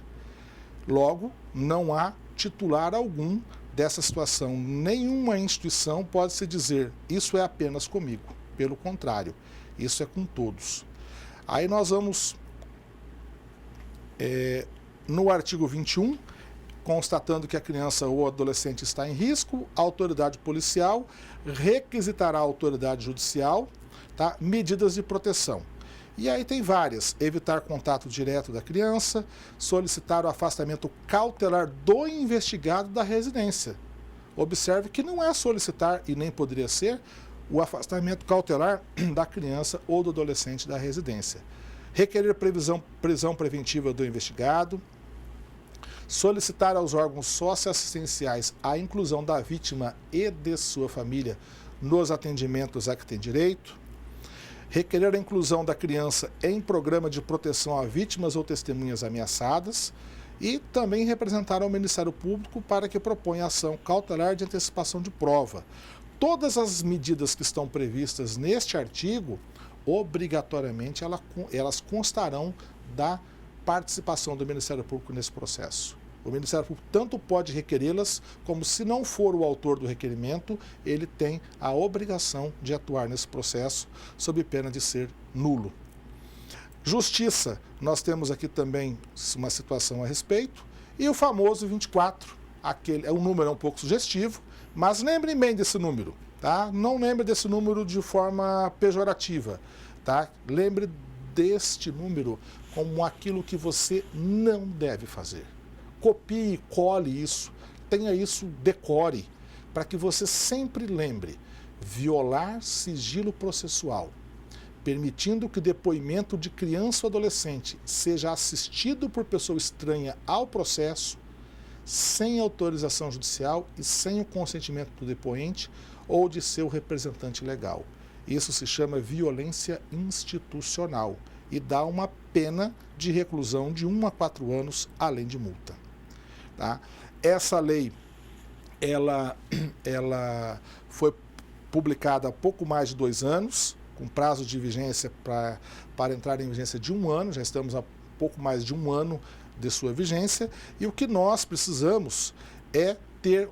Logo, não há titular algum dessa situação. Nenhuma instituição pode se dizer, isso é apenas comigo. Pelo contrário, isso é com todos. Aí nós vamos no artigo 21, constatando que a criança ou adolescente está em risco, a autoridade policial requisitará a autoridade judicial, tá, medidas de proteção. E aí tem várias: evitar contato direto da criança, solicitar o afastamento cautelar do investigado da residência. Observe que não é solicitar, e nem poderia ser, o afastamento cautelar da criança ou do adolescente da residência. Requerer prisão preventiva do investigado, solicitar aos órgãos socioassistenciais a inclusão da vítima e de sua família nos atendimentos a que tem direito, requerer a inclusão da criança em programa de proteção a vítimas ou testemunhas ameaçadas e também representar ao Ministério Público para que proponha ação cautelar de antecipação de prova. Todas as medidas que estão previstas neste artigo, obrigatoriamente elas constarão da participação do Ministério Público nesse processo. O Ministério Público tanto pode requerê-las, como se não for o autor do requerimento, ele tem a obrigação de atuar nesse processo, sob pena de ser nulo. Justiça, nós temos aqui também uma situação a respeito, e o famoso 24, o número é um pouco sugestivo, mas lembrem bem desse número, tá? Não lembre desse número de forma pejorativa, tá? Lembre deste número como aquilo que você não deve fazer. Copie e cole isso, tenha isso, decore, para que você sempre lembre: violar sigilo processual, permitindo que o depoimento de criança ou adolescente seja assistido por pessoa estranha ao processo, sem autorização judicial e sem o consentimento do depoente, ou de seu representante legal. Isso se chama violência institucional e dá uma pena de reclusão de 1 a 4 anos, além de multa. Tá? Essa lei, ela foi publicada há pouco mais de 2 anos, com prazo de vigência para entrar em vigência de 1 ano, já estamos há pouco mais de 1 ano de sua vigência, e o que nós precisamos é ter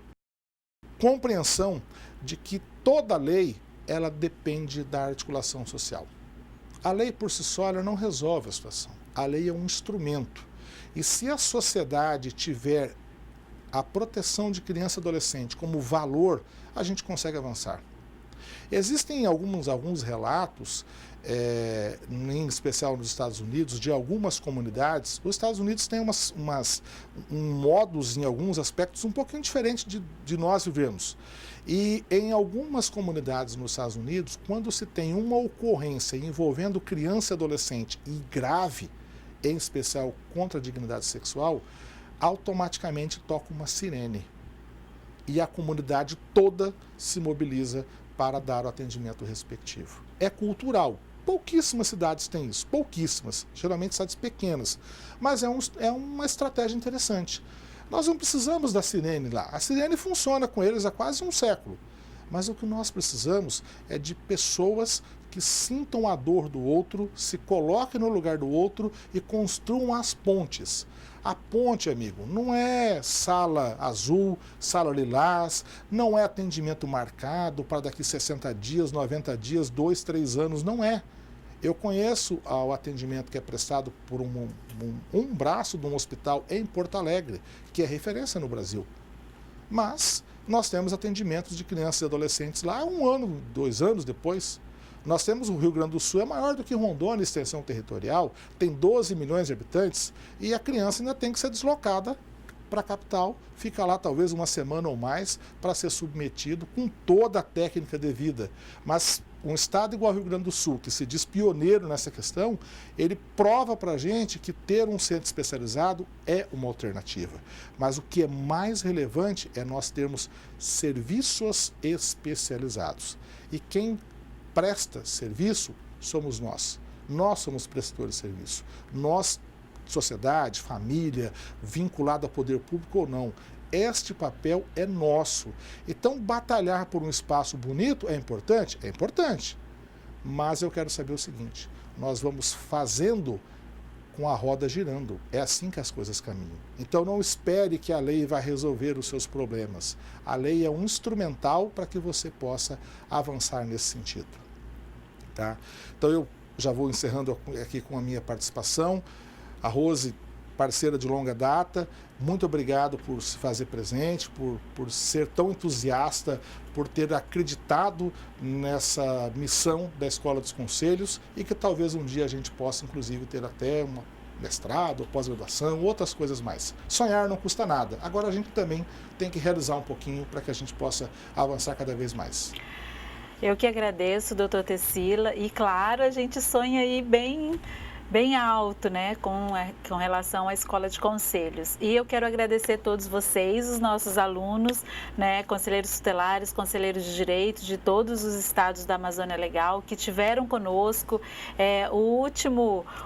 compreensão de que toda lei, ela depende da articulação social. A lei por si só, ela não resolve a situação. A lei é um instrumento. E se a sociedade tiver a proteção de criança e adolescente como valor, a gente consegue avançar. Existem alguns relatos, em especial nos Estados Unidos, de algumas comunidades. Os Estados Unidos têm um modus, em alguns aspectos, um pouquinho diferente de nós vivemos. E em algumas comunidades nos Estados Unidos, quando se tem uma ocorrência envolvendo criança e adolescente e grave, em especial contra a dignidade sexual, automaticamente toca uma sirene. E a comunidade toda se mobiliza para dar o atendimento respectivo. É cultural. Pouquíssimas cidades têm isso, pouquíssimas, geralmente cidades pequenas, mas é uma estratégia interessante. Nós não precisamos da sirene lá, a sirene funciona com eles há quase 1 século, mas o que nós precisamos é de pessoas que sintam a dor do outro, se coloquem no lugar do outro e construam as pontes. A ponte, amigo, não é sala azul, sala lilás, não é atendimento marcado para daqui 60 dias, 90 dias, 2, 3 anos, não é. Eu conheço o atendimento que é prestado por um braço de um hospital em Porto Alegre, que é referência no Brasil. Mas nós temos atendimentos de crianças e adolescentes lá 1 ano, 2 anos depois. Nós temos o Rio Grande do Sul, é maior do que Rondônia, extensão territorial, tem 12 milhões de habitantes e a criança ainda tem que ser deslocada para a capital, fica lá talvez 1 semana ou mais para ser submetido com toda a técnica devida. Mas um estado igual ao Rio Grande do Sul, que se diz pioneiro nessa questão, ele prova para a gente que ter um centro especializado é uma alternativa. Mas o que é mais relevante é nós termos serviços especializados. E quem presta serviço somos nós. Nós somos prestadores de serviço. Nós, sociedade, família, vinculado ao poder público ou não, este papel é nosso. Então, batalhar por um espaço bonito é importante? É importante. Mas eu quero saber o seguinte, nós vamos fazendo com a roda girando. É assim que as coisas caminham. Então, não espere que a lei vai resolver os seus problemas. A lei é um instrumental para que você possa avançar nesse sentido. Tá? Então, eu já vou encerrando aqui com a minha participação. A Rose, parceira de longa data, muito obrigado por se fazer presente, por ser tão entusiasta, por ter acreditado nessa missão da Escola dos Conselhos e que talvez um dia a gente possa, inclusive, ter até um mestrado, pós-graduação, outras coisas mais. Sonhar não custa nada. Agora a gente também tem que realizar um pouquinho para que a gente possa avançar cada vez mais. Eu que agradeço, doutor Tecila, e claro, a gente sonha aí bem alto, né, com relação à Escola de Conselhos. E eu quero agradecer a todos vocês, os nossos alunos, né, conselheiros tutelares, conselheiros de direito de todos os estados da Amazônia Legal que tiveram conosco. O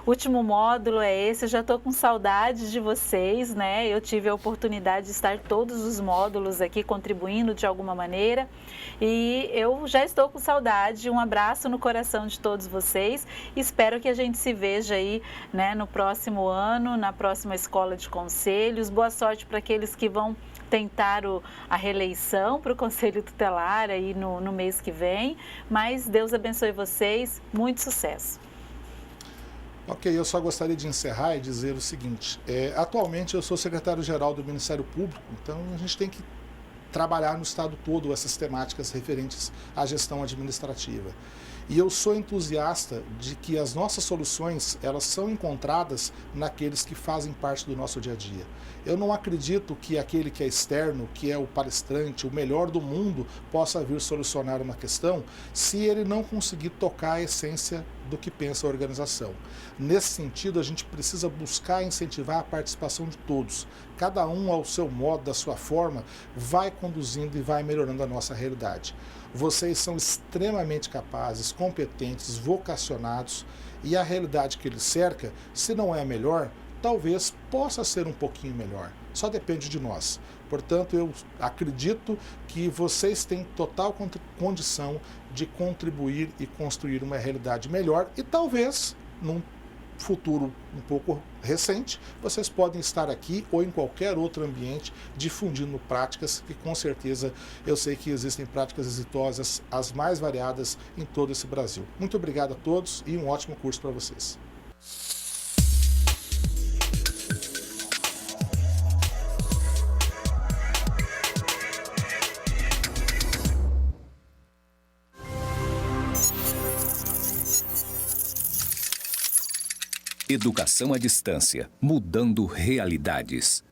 último módulo é esse, eu já estou com saudade de vocês, né, eu tive a oportunidade de estar todos os módulos aqui contribuindo de alguma maneira e eu já estou com saudade. Um abraço no coração de todos vocês, espero que a gente se veja aí, né, no próximo ano, na próxima Escola de Conselhos. Boa sorte para aqueles que vão tentar a reeleição para o Conselho Tutelar aí no mês que vem, mas Deus abençoe vocês, muito sucesso. Ok, eu só gostaria de encerrar e dizer o seguinte, atualmente eu sou secretário-geral do Ministério Público, então a gente tem que trabalhar no estado todo essas temáticas referentes à gestão administrativa. E eu sou entusiasta de que as nossas soluções, elas são encontradas naqueles que fazem parte do nosso dia a dia. Eu não acredito que aquele que é externo, que é o palestrante, o melhor do mundo, possa vir solucionar uma questão se ele não conseguir tocar a essência do que pensa a organização. Nesse sentido, a gente precisa buscar incentivar a participação de todos. Cada um, ao seu modo, da sua forma, vai conduzindo e vai melhorando a nossa realidade. Vocês são extremamente capazes, competentes, vocacionados, e a realidade que eles cerca, se não é a melhor, talvez possa ser um pouquinho melhor. Só depende de nós. Portanto, eu acredito que vocês têm total condição de contribuir e construir uma realidade melhor e talvez, num futuro um pouco recente, vocês podem estar aqui ou em qualquer outro ambiente difundindo práticas que com certeza eu sei que existem práticas exitosas, as mais variadas em todo esse Brasil. Muito obrigado a todos e um ótimo curso para vocês. Educação à distância, mudando realidades.